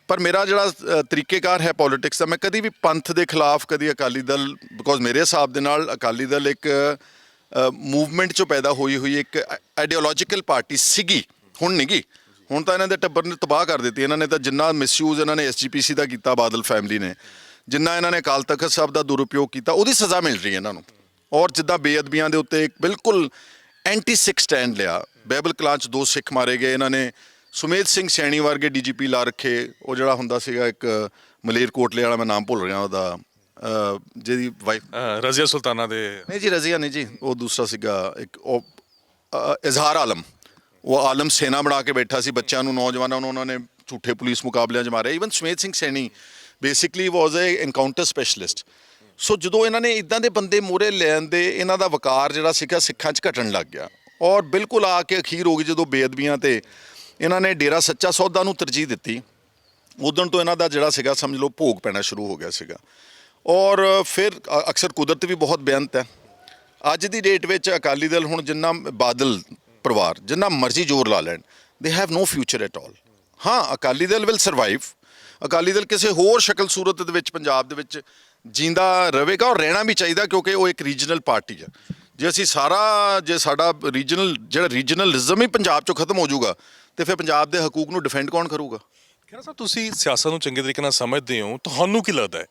Speaker 1: ਪਰ ਮੇਰਾ ਜਿਹੜਾ ਤਰੀਕੇਕਾਰ ਹੈ ਪੋਲੀਟਿਕਸ ਦਾ, ਮੈਂ ਕਦੀ ਵੀ ਪੰਥ ਦੇ ਖਿਲਾਫ, ਕਦੀ ਅਕਾਲੀ ਦਲ, ਬਿਕੋਜ਼ ਮੇਰੇ ਹਿਸਾਬ ਦੇ ਨਾਲ ਅਕਾਲੀ ਦਲ ਇੱਕ ਮੂਵਮੈਂਟ 'ਚੋਂ ਪੈਦਾ ਹੋਈ ਇੱਕ ਆਈਡੀਓਲੋਜੀਕਲ ਪਾਰਟੀ ਸੀਗੀ, ਹੁਣ ਨਹੀਂ ਗੀ। ਹੁਣ ਤਾਂ ਇਹਨਾਂ ਦੇ ਟੱਬਰ ਨੇ ਤਬਾਹ ਕਰ ਦਿੱਤੀ। ਇਹਨਾਂ ਨੇ ਤਾਂ ਜਿੰਨਾ ਮਿਸਯੂਜ਼ ਇਹਨਾਂ ਨੇ SGPC ਦਾ ਕੀਤਾ, ਬਾਦਲ ਫੈਮਿਲੀ ਨੇ, ਜਿੰਨਾ ਇਹਨਾਂ ਨੇ ਅਕਾਲ ਤਖਤ ਸਾਹਿਬ ਦਾ ਦੁਰਉਪਯੋਗ ਕੀਤਾ, ਉਹਦੀ ਸਜ਼ਾ ਮਿਲ ਰਹੀ ਹੈ ਇਹਨਾਂ ਨੂੰ। ਔਰ ਜਿੱਦਾਂ ਬੇਅਦਬੀਆਂ ਦੇ ਉੱਤੇ ਇੱਕ ਬਿਲਕੁਲ ਐਂਟੀ ਸਿੱਖ ਸਟੈਂਡ ਲਿਆ, ਬਹਿਬਲ ਕਲਾਂ 'ਚ 2 ਸਿੱਖ ਮਾਰੇ ਗਏ, ਇਹਨਾਂ ਨੇ ਸੁਮੇਧ ਸਿੰਘ ਸੈਣੀ ਵਰਗੇ DGP ਲਾ ਰੱਖੇ। ਉਹ ਜਿਹੜਾ ਹੁੰਦਾ ਸੀਗਾ ਇੱਕ ਮਲੇਰਕੋਟਲੇ ਵਾਲਾ, ਮੈਂ ਨਾਮ ਭੁੱਲ ਰਿਹਾ ਉਹਦਾ, ਜਿਹਦੀ ਵਾਈਫ
Speaker 2: ਰਜ਼ੀਆ ਸੁਲਤਾਨਾ ਦੇ,
Speaker 1: ਨਹੀਂ ਜੀ ਰਜ਼ੀਆ ਨਹੀਂ ਜੀ, ਉਹ ਦੂਸਰਾ ਸੀਗਾ ਇੱਕ, ਉਹ ਇਜ਼ਹਾਰ ਆਲਮ, ਉਹ ਆਲਮ ਸੈਨਾ ਬਣਾ ਕੇ ਬੈਠਾ ਸੀ, ਬੱਚਿਆਂ ਨੂੰ, ਨੌਜਵਾਨਾਂ ਨੂੰ ਉਹਨਾਂ ਨੇ ਝੂਠੇ ਪੁਲਿਸ ਮੁਕਾਬਲਿਆਂ 'ਚ ਮਾਰਿਆ। ਈਵਨ ਸੁਮੇਧ ਸਿੰਘ ਸੈਣੀ ਬੇਸਿਕਲੀ ਵਾਜ਼ ਏ ਐਨਕਾਊਂਟਰ ਸਪੈਸ਼ਲਿਸਟ। ਸੋ ਜਦੋਂ ਇਹਨਾਂ ਨੇ ਇੱਦਾਂ ਦੇ ਬੰਦੇ ਮੂਹਰੇ ਲੈਣ ਦੇ, ਇਹਨਾਂ ਦਾ ਵਕਾਰ ਜਿਹੜਾ ਸੀਗਾ ਸਿੱਖਾਂ 'ਚ ਘਟਣ ਲੱਗ ਗਿਆ। ਔਰ ਬਿਲਕੁਲ ਆ ਕੇ ਅਖੀਰ ਹੋ ਗਈ ਜਦੋਂ ਬੇਅਦਬੀਆਂ ਤੇ ਇਹਨਾਂ ਨੇ ਡੇਰਾ ਸੱਚਾ ਸੌਦਾ ਨੂੰ ਤਰਜੀਹ ਦਿੱਤੀ। ਉਦੋਂ ਤੋਂ ਇਹਨਾਂ ਦਾ ਜਿਹੜਾ ਸੀਗਾ ਸਮਝ ਲਓ ਭੋਗ ਪੈਣਾ ਸ਼ੁਰੂ ਹੋ ਗਿਆ ਸੀਗਾ। ਔਰ ਫਿਰ ਅਕਸਰ ਕੁਦਰਤ ਵੀ ਬਹੁਤ ਬੇਅੰਤ ਹੈ। ਅੱਜ ਦੀ ਡੇਟ ਵਿੱਚ ਅਕਾਲੀ ਦਲ ਹੁਣ ਜਿੰਨਾ ਬਾਦਲ ਪਰਿਵਾਰ ਜਿੰਨਾ ਮਰਜ਼ੀ ਜ਼ੋਰ ਲਾ ਲੈਣ, they have no future at all. ਹਾਂ, ਅਕਾਲੀ ਦਲ ਵਿਲ ਸਰਵਾਈਵ, ਅਕਾਲੀ ਦਲ ਕਿਸੇ ਹੋਰ ਸ਼ਕਲ ਸੂਰਤ ਦੇ ਵਿੱਚ ਪੰਜਾਬ ਦੇ ਵਿੱਚ ਜਿੰਦਾ ਰਹੇਗਾ ਔਰ ਰਹਿਣਾ ਵੀ ਚਾਹੀਦਾ, ਕਿਉਂਕਿ ਉਹ ਇੱਕ ਰੀਜਨਲ ਪਾਰਟੀ ਹੈ। ਜੇ ਸਾਡਾ ਰੀਜਨਲਿਜ਼ਮ ਹੀ ਪੰਜਾਬ 'ਚੋਂ ਖਤਮ ਹੋ ਜਾਊਗਾ ਤੇ ਫਿਰ ਪੰਜਾਬ ਦੇ ਹਕੂਕ ਨੂੰ ਡਿਫੈਂਡ ਕੌਣ ਕਰੂਗਾ?
Speaker 2: ਖਹਿਰਾ ਸਾਹਿਬ, ਤੁਸੀਂ ਸਿਆਸਤ ਨੂੰ ਚੰਗੇ ਤਰੀਕੇ ਨਾਲ ਸਮਝਦੇ ਹੋ, ਤੁਹਾਨੂੰ ਕੀ ਲੱਗਦਾ ਹੈ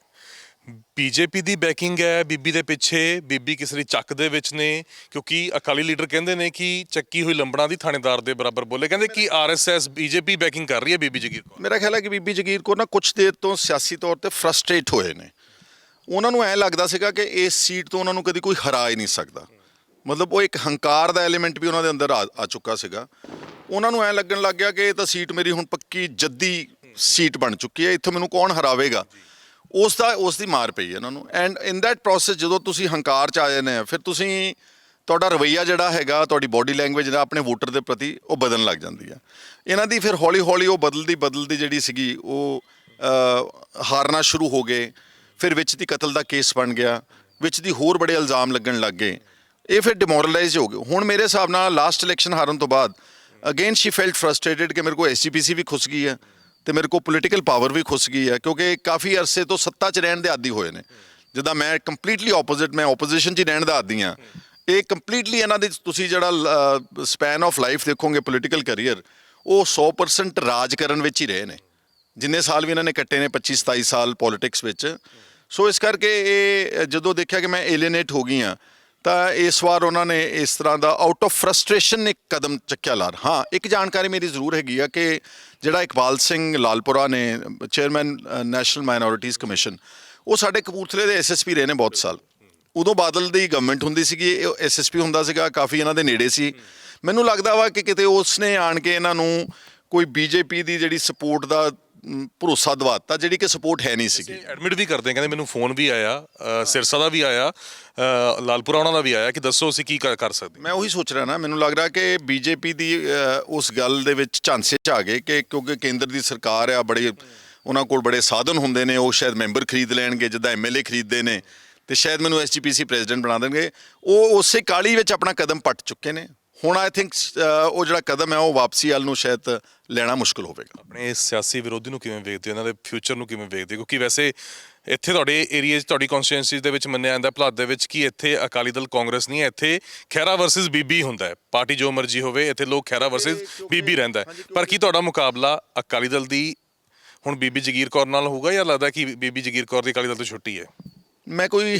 Speaker 2: ਬੀਜੇਪੀ ਦੀ ਬੈਕਿੰਗ ਹੈ ਬੀਬੀ ਦੇ ਪਿੱਛੇ? ਬੀਬੀ ਕਿਸੇ ਦੀ ਚੱਕ ਦੇ ਵਿੱਚ ਨੇ? ਕਿਉਂਕਿ ਅਕਾਲੀ ਲੀਡਰ ਕਹਿੰਦੇ ਨੇ ਕਿ ਚੱਕੀ ਹੋਈ ਲੰਬੜਾਂ ਦੀ ਥਾਣੇਦਾਰ ਦੇ ਬਰਾਬਰ ਬੋਲੇ, ਕਹਿੰਦੇ ਕਿ ਆਰਐਸਐਸ ਬੀਜੇਪੀ ਬੈਕਿੰਗ ਕਰ ਰਹੀ ਹੈ ਬੀਬੀ ਜਗੀਰ ਕੌਰ।
Speaker 1: ਮੇਰਾ ਖਿਆਲ ਹੈ ਕਿ ਬੀਬੀ ਜਗੀਰ ਕੌਰ ਨਾ ਕੁਛ ਦੇਰ ਤੋਂ ਸਿਆਸੀ ਤੌਰ ਤੇ ਫਰਸਟ੍ਰੇਟ ਹੋਏ ਨੇ। ਉਹਨਾਂ ਨੂੰ ਐਂ ਲੱਗਦਾ ਸੀਗਾ ਕਿ ਇਸ ਸੀਟ ਤੋਂ ਉਹਨਾਂ ਨੂੰ ਕਦੀ ਕੋਈ ਹਰਾ ਹੀ ਨਹੀਂ ਸਕਦਾ। ਮਤਲਬ ਉਹ ਇੱਕ ਹੰਕਾਰ ਦਾ ਐਲੀਮੈਂਟ ਵੀ ਉਹਨਾਂ ਦੇ ਅੰਦਰ ਆ ਚੁੱਕਾ ਸੀਗਾ। ਉਹਨਾਂ ਨੂੰ ਐਂ ਲੱਗਣ ਲੱਗ ਗਿਆ ਕਿ ਇਹ ਤਾਂ ਸੀਟ ਮੇਰੀ ਹੁਣ ਪੱਕੀ ਜੱਦੀ ਸੀਟ ਬਣ ਚੁੱਕੀ ਹੈ, ਇੱਥੋਂ ਮੈਨੂੰ ਕੌਣ ਹਰਾਵੇਗਾ। ਉਸ ਦੀ ਮਾਰ ਪਈ ਇਹਨਾਂ ਨੂੰ। ਐਂਡ ਇਨ ਦੈਟ ਪ੍ਰੋਸੈਸ ਜਦੋਂ ਤੁਸੀਂ ਹੰਕਾਰ 'ਚ ਆ ਜਾਂਦੇ ਆ, ਫਿਰ ਤੁਹਾਡਾ ਰਵੱਈਆ ਜਿਹੜਾ ਹੈਗਾ, ਤੁਹਾਡੀ ਬੋਡੀ ਲੈਂਗੁਏਜ ਜਿਹੜਾ ਆਪਣੇ ਵੋਟਰ ਦੇ ਪ੍ਰਤੀ ਉਹ ਬਦਲਣ ਲੱਗ ਜਾਂਦੀ ਆ। ਇਹਨਾਂ ਦੀ ਫਿਰ ਹੌਲੀ ਹੌਲੀ ਉਹ ਬਦਲਦੀ ਜਿਹੜੀ ਸੀਗੀ ਉਹ ਹਾਰਨਾ ਸ਼ੁਰੂ ਹੋ ਗਏ। ਫਿਰ ਵਿੱਚ ਦੀ ਕਤਲ ਦਾ ਕੇਸ ਬਣ ਗਿਆ, ਵਿੱਚ ਦੀ ਹੋਰ ਬੜੇ ਇਲਜ਼ਾਮ ਲੱਗਣ ਲੱਗ ਗਏ। ਇਹ ਫਿਰ ਡਿਮੋਰਲਾਈਜ਼ ਹੋ ਗਏ। ਹੁਣ ਮੇਰੇ ਹਿਸਾਬ ਨਾਲ ਲਾਸਟ ਇਲੈਕਸ਼ਨ ਹਾਰਨ ਤੋਂ ਬਾਅਦ ਅਗੇਨ ਸ਼ੀ ਫੈਲਟ ਫਰਸਟ੍ਰੇਟਡ ਕਿ ਮੇਰੇ ਕੋਲ SGPC ਵੀ ਖੁੱਸ ਗਈ ਹੈ ਤੇ ਮੇਰੇ ਕੋਲ ਪੋਲੀਟੀਕਲ ਪਾਵਰ ਵੀ ਖੁੱਸ ਗਈ ਹੈ, ਕਿਉਂਕਿ ਕਾਫੀ ਅਰਸੇ ਤੋਂ ਸੱਤਾ 'ਚ ਰਹਿਣ ਦੇ ਆਦੀ ਹੋਏ ਨੇ। ਜਿੱਦਾਂ ਮੈਂ ਕੰਪਲੀਟਲੀ ਆਪੋਜ਼ਿਟ, ਮੈਂ ਆਪੋਜੀਸ਼ਨ 'ਚ ਹੀ ਰਹਿਣ ਦਾ ਆਦੀ ਹਾਂ। ਇਹ ਕੰਪਲੀਟਲੀ ਇਹਨਾਂ ਦੇ ਤੁਸੀਂ ਜਿਹੜਾ ਸਪੈਨ ਆਫ ਲਾਈਫ ਦੇਖੋਗੇ ਪੋਲੀਟੀਕਲ ਕਰੀਅਰ, ਉਹ 100% ਰਾਜ ਕਰਨ ਵਿੱਚ ਹੀ ਰਹੇ ਨੇ। ਜਿੰਨੇ ਸਾਲ ਵੀ ਇਹਨਾਂ ਨੇ ਕੱਟੇ ਨੇ 25-27 ਸਾਲ ਪੋਲੀਟਿਕਸ ਵਿੱਚ। ਸੋ ਇਸ ਕਰਕੇ ਇਹ ਜਦੋਂ ਦੇਖਿਆ ਕਿ ਮੈਂ ਏਲੀਨੇਟ ਹੋ ਗਈ ਹਾਂ, ਤਾਂ ਇਸ ਵਾਰ ਉਹਨਾਂ ਨੇ ਇਸ ਤਰ੍ਹਾਂ ਦਾ ਆਊਟ ਆਫ ਫਰਸਟ੍ਰੇਸ਼ਨ ਇੱਕ ਕਦਮ ਚੱਕਿਆ ਲਾਰ। ਹਾਂ, ਇੱਕ ਜਾਣਕਾਰੀ ਮੇਰੀ ਜ਼ਰੂਰ ਹੈਗੀ ਆ ਕਿ ਜਿਹੜਾ ਇਕਬਾਲ ਸਿੰਘ ਲਾਲਪੁਰਾ ਨੇ, ਚੇਅਰਮੈਨ ਨੈਸ਼ਨਲ ਮਾਈਨੋਰਿਟੀਜ਼ ਕਮਿਸ਼ਨ, ਉਹ ਸਾਡੇ ਕਪੂਰਥਲੇ ਦੇ SSP ਰਹੇ ਨੇ ਬਹੁਤ ਸਾਲ। ਉਦੋਂ ਬਾਦਲ ਦੀ ਗਵਰਨਮੈਂਟ ਹੁੰਦੀ ਸੀਗੀ, SSP ਹੁੰਦਾ ਸੀਗਾ, ਕਾਫੀ ਇਹਨਾਂ ਦੇ ਨੇੜੇ ਸੀ। ਮੈਨੂੰ ਲੱਗਦਾ ਵਾ ਕਿ ਕਿਤੇ ਉਸਨੇ ਆਣ ਕੇ ਇਹਨਾਂ ਨੂੰ ਕੋਈ BJP ਦੀ ਜਿਹੜੀ ਸਪੋਰਟ ਦਾ ਭਰੋਸਾ ਦਵਾਤਾ, ਜਿਹੜੀ ਕਿ ਸਪੋਰਟ ਹੈ ਨਹੀਂ ਸੀਗੀ।
Speaker 2: ਐਡਮਿਟ ਵੀ ਕਰਦੇ, ਕਹਿੰਦੇ ਮੈਨੂੰ ਫੋਨ ਵੀ ਆਇਆ, ਸਿਰਸਾ ਦਾ ਵੀ ਆਇਆ, ਲਾਲਪੁਰਾ ਉਹਨਾਂ ਦਾ ਵੀ ਆਇਆ ਕਿ ਦੱਸੋ ਅਸੀਂ ਕੀ ਕਰ ਸਕਦੇ।
Speaker 1: ਮੈਂ ਉਹੀ ਸੋਚ ਰਿਹਾ ਨਾ, ਮੈਨੂੰ ਲੱਗ ਰਿਹਾ ਕਿ BJP ਦੀ ਉਸ ਗੱਲ ਦੇ ਵਿੱਚ ਝਾਂਸੇ 'ਚ ਆ ਗਏ ਕਿ ਕਿਉਂਕਿ ਕੇਂਦਰ ਦੀ ਸਰਕਾਰ ਆ, ਉਹਨਾਂ ਕੋਲ ਬੜੇ ਸਾਧਨ ਹੁੰਦੇ ਨੇ, ਉਹ ਸ਼ਾਇਦ ਮੈਂਬਰ ਖਰੀਦ ਲੈਣਗੇ ਜਿੱਦਾਂ MLA ਖਰੀਦਦੇ ਨੇ, ਤੇ ਸ਼ਾਇਦ ਮੈਨੂੰ SGPC ਪ੍ਰੈਜ਼ੀਡੈਂਟ ਬਣਾ ਦੇਣਗੇ। ਉਹ ਉਸੇ ਕਾਲੀ ਵਿੱਚ ਆਪਣਾ ਕਦਮ ਪੱਟ ਚੁੱਕੇ ਨੇ। ਹੁਣ ਆਈ ਥਿੰਕ ਉਹ ਜਿਹੜਾ ਕਦਮ ਹੈ ਉਹ ਵਾਪਸੀ ਵੱਲ ਨੂੰ ਸ਼ਾਇਦ ਲੈਣਾ ਮੁਸ਼ਕਲ ਹੋਵੇਗਾ।
Speaker 2: ਆਪਣੇ ਸਿਆਸੀ ਵਿਰੋਧੀ ਨੂੰ ਕਿਵੇਂ ਵੇਖਦੇ ਹੋ, ਇਹਨਾਂ ਦੇ ਫਿਊਚਰ ਨੂੰ ਕਿਵੇਂ ਵੇਖਦੇ ਹੋ? ਕਿਉਂਕਿ ਵੈਸੇ ਇੱਥੇ ਤੁਹਾਡੇ ਏਰੀਆ 'ਚ, ਤੁਹਾਡੀ ਕੌਂਸਟੀਟੂਐਂਸੀ ਦੇ ਵਿੱਚ ਮੰਨਿਆ ਜਾਂਦਾ ਭਲਾਦ ਦੇ ਵਿੱਚ ਕਿ ਇੱਥੇ ਅਕਾਲੀ ਦਲ ਕਾਂਗਰਸ ਨਹੀਂ ਹੈ, ਇੱਥੇ ਖਹਿਰਾ ਵਰਸਸ ਬੀਬੀ ਹੁੰਦਾ ਹੈ। ਪਾਰਟੀ ਜੋ ਮਰਜ਼ੀ ਹੋਵੇ, ਇੱਥੇ ਲੋਕ ਖਹਿਰਾ ਵਰਸਸ ਬੀਬੀ ਰਹਿੰਦਾ ਹੈ। ਪਰ ਕੀ ਤੁਹਾਡਾ ਮੁਕਾਬਲਾ ਅਕਾਲੀ ਦਲ ਦੀ ਹੁਣ ਬੀਬੀ ਜਗੀਰ ਕੌਰ ਨਾਲ ਹੋਊਗਾ, ਜਾਂ ਲੱਗਦਾ ਕਿ ਬੀਬੀ ਜਗੀਰ ਕੌਰ ਦੀ ਅਕਾਲੀ ਦਲ ਤੋਂ ਛੁੱਟੀ ਹੈ?
Speaker 1: ਮੈਂ ਕੋਈ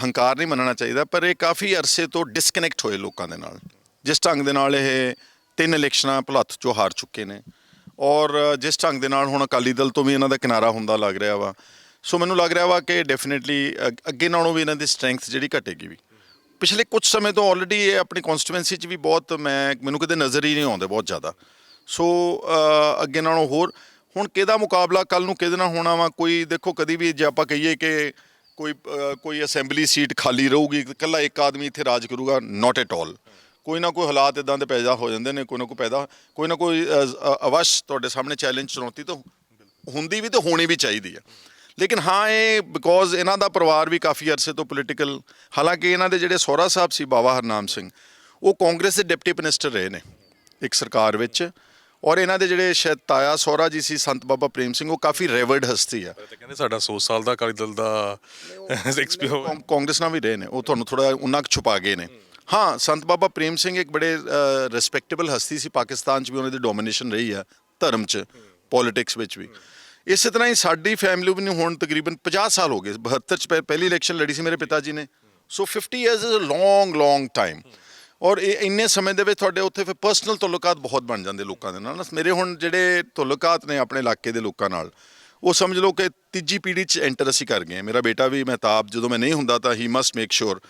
Speaker 1: ਹੰਕਾਰ ਨਹੀਂ ਮੰਨਣਾ ਚਾਹੀਦਾ, ਪਰ ਇਹ ਕਾਫੀ ਅਰਸੇ ਤੋਂ ਡਿਸਕਨੈਕਟ ਹੋਏ ਲੋਕਾਂ ਦੇ ਨਾਲ। ਜਿਸ ਢੰਗ ਦੇ ਨਾਲ ਇਹ 3 ਇਲੈਕਸ਼ਨਾਂ ਭੁਲੱਥ 'ਚੋਂ ਹਾਰ ਚੁੱਕੇ ਨੇ, ਔਰ ਜਿਸ ਢੰਗ ਦੇ ਨਾਲ ਹੁਣ ਅਕਾਲੀ ਦਲ ਤੋਂ ਵੀ ਇਹਨਾਂ ਦਾ ਕਿਨਾਰਾ ਹੁੰਦਾ ਲੱਗ ਰਿਹਾ ਵਾ। ਸੋ ਮੈਨੂੰ ਲੱਗ ਰਿਹਾ ਵਾ ਕਿ ਡੈਫੀਨੇਟਲੀ ਅੱਗੇ ਨਾਲੋਂ ਵੀ ਇਹਨਾਂ ਦੀ ਸਟਰੈਂਥ ਜਿਹੜੀ ਘਟੇਗੀ ਵੀ। ਪਿਛਲੇ ਕੁਝ ਸਮੇਂ ਤੋਂ ਆਲਰੇਡੀ ਇਹ ਆਪਣੀ ਕੌਂਸਟੀਟੂਐਂਸੀ 'ਚ ਵੀ ਬਹੁਤ ਮੈਨੂੰ ਕਿਤੇ ਨਜ਼ਰ ਹੀ ਨਹੀਂ ਆਉਂਦੇ ਬਹੁਤ ਜ਼ਿਆਦਾ। ਸੋ ਅੱਗੇ ਨਾਲੋਂ ਹੋਰ ਹੁਣ ਕਿਹਦਾ ਮੁਕਾਬਲਾ ਕੱਲ੍ਹ ਨੂੰ ਕਿਹਦੇ ਨਾਲ ਹੋਣਾ ਵਾ, ਕੋਈ ਦੇਖੋ ਕਦੀ ਵੀ ਜੇ ਆਪਾਂ ਕਹੀਏ ਕਿ ਕੋਈ ਅਸੈਂਬਲੀ ਸੀਟ ਖਾਲੀ ਰਹੂਗੀ, ਇਕੱਲਾ ਇੱਕ ਆਦਮੀ ਇੱਥੇ ਰਾਜ ਕਰੂਗਾ, ਨਾਟ ਐਟ ਆਲ। ਕੋਈ ਨਾ ਕੋਈ ਹਾਲਾਤ ਇੱਦਾਂ ਦੇ ਪੈਦਾ ਹੋ ਜਾਂਦੇ ਨੇ, ਕੋਈ ਨਾ ਕੋਈ ਅਵਸ਼ ਤੁਹਾਡੇ ਸਾਹਮਣੇ ਚੈਲੰਜ, ਚੁਣੌਤੀ ਤਾਂ ਹੁੰਦੀ ਵੀ ਤੇ ਹੋਣੀ ਵੀ ਚਾਹੀਦੀ ਆ। ਲੇਕਿਨ ਹਾਂ, ਇਹ ਬਿਕੋਜ਼ ਇਹਨਾਂ ਦਾ ਪਰਿਵਾਰ ਵੀ ਕਾਫੀ ਅਰਸੇ ਤੋਂ ਪੋਲੀਟੀਕਲ, ਹਾਲਾਂਕਿ ਇਹਨਾਂ ਦੇ ਜਿਹੜੇ ਸਹੁਰਾ ਸਾਹਿਬ ਸੀ ਬਾਬਾ ਹਰਨਾਮ ਸਿੰਘ, ਉਹ ਕਾਂਗਰਸ ਦੇ ਡਿਪਟੀ ਮਿਨਿਸਟਰ ਰਹੇ ਨੇ ਇੱਕ ਸਰਕਾਰ ਵਿੱਚ, ਔਰ ਇਹਨਾਂ ਦੇ ਜਿਹੜੇ ਸ਼ਾਇਦ ਤਾਇਆ ਸਹੁਰਾ ਜੀ ਸੀ ਸੰਤ ਬਾਬਾ ਪ੍ਰੇਮ ਸਿੰਘ, ਉਹ ਕਾਫੀ ਰੈਵਰਡ ਹਸਤੀ ਆ।
Speaker 2: ਕਹਿੰਦੇ ਸਾਡਾ 100 ਸਾਲ ਦਾ ਅਕਾਲੀ ਦਲ ਦਾ
Speaker 1: ਕਾਂਗਰਸ ਨਾਲ ਵੀ ਰਹੇ ਨੇ, ਉਹ ਤੁਹਾਨੂੰ ਥੋੜਾ ਉਹਨਾਂ ਛੁਪਾ ਗਏ ਨੇ। ਹਾਂ, ਸੰਤ ਬਾਬਾ ਪ੍ਰੇਮ ਸਿੰਘ ਇੱਕ ਬੜੇ ਰਿਸਪੈਕਟੇਬਲ ਹਸਤੀ ਸੀ, ਪਾਕਿਸਤਾਨ 'ਚ ਵੀ ਉਹਨਾਂ ਦੀ ਡੋਮੀਨੇਸ਼ਨ ਰਹੀ ਆ, ਧਰਮ 'ਚ, ਪੋਲੀਟਿਕਸ ਵਿੱਚ ਵੀ। ਇਸੇ ਤਰ੍ਹਾਂ ਹੀ ਸਾਡੀ ਫੈਮਿਲੀ ਵੀ ਹੁਣ ਤਕਰੀਬਨ 50 ਸਾਲ ਹੋ ਗਏ। 72 'ਚ ਪਹਿਲੀ ਇਲੈਕਸ਼ਨ ਲੜੀ ਸੀ ਮੇਰੇ ਪਿਤਾ ਜੀ ਨੇ। So 50 years is a long time. ਔਰ ਇਹ ਇੰਨੇ ਸਮੇਂ ਦੇ ਵਿੱਚ ਤੁਹਾਡੇ ਉੱਥੇ ਫਿਰ ਪਰਸਨਲ ਤਾਲੁਕਾਤ ਬਹੁਤ ਬਣ ਜਾਂਦੇ ਲੋਕਾਂ ਦੇ ਨਾਲ। ਮੇਰੇ ਹੁਣ ਜਿਹੜੇ ਤਾਲੁਕਾਤ ਨੇ ਆਪਣੇ ਇਲਾਕੇ ਦੇ ਲੋਕਾਂ ਨਾਲ, ਉਹ ਸਮਝ ਲਓ ਕਿ ਤੀਜੀ ਪੀੜ੍ਹੀ 'ਚ ਐਂਟਰ ਅਸੀਂ ਕਰ ਗਏ। ਮੇਰਾ ਬੇਟਾ ਵੀ ਮਹਿਤਾਬ, ਜਦੋਂ ਮੈਂ ਨਹੀਂ ਹੁੰਦਾ ਤਾਂ ਹੀ ਮਸਟ ਮੇਕ ਸ਼ੋਰ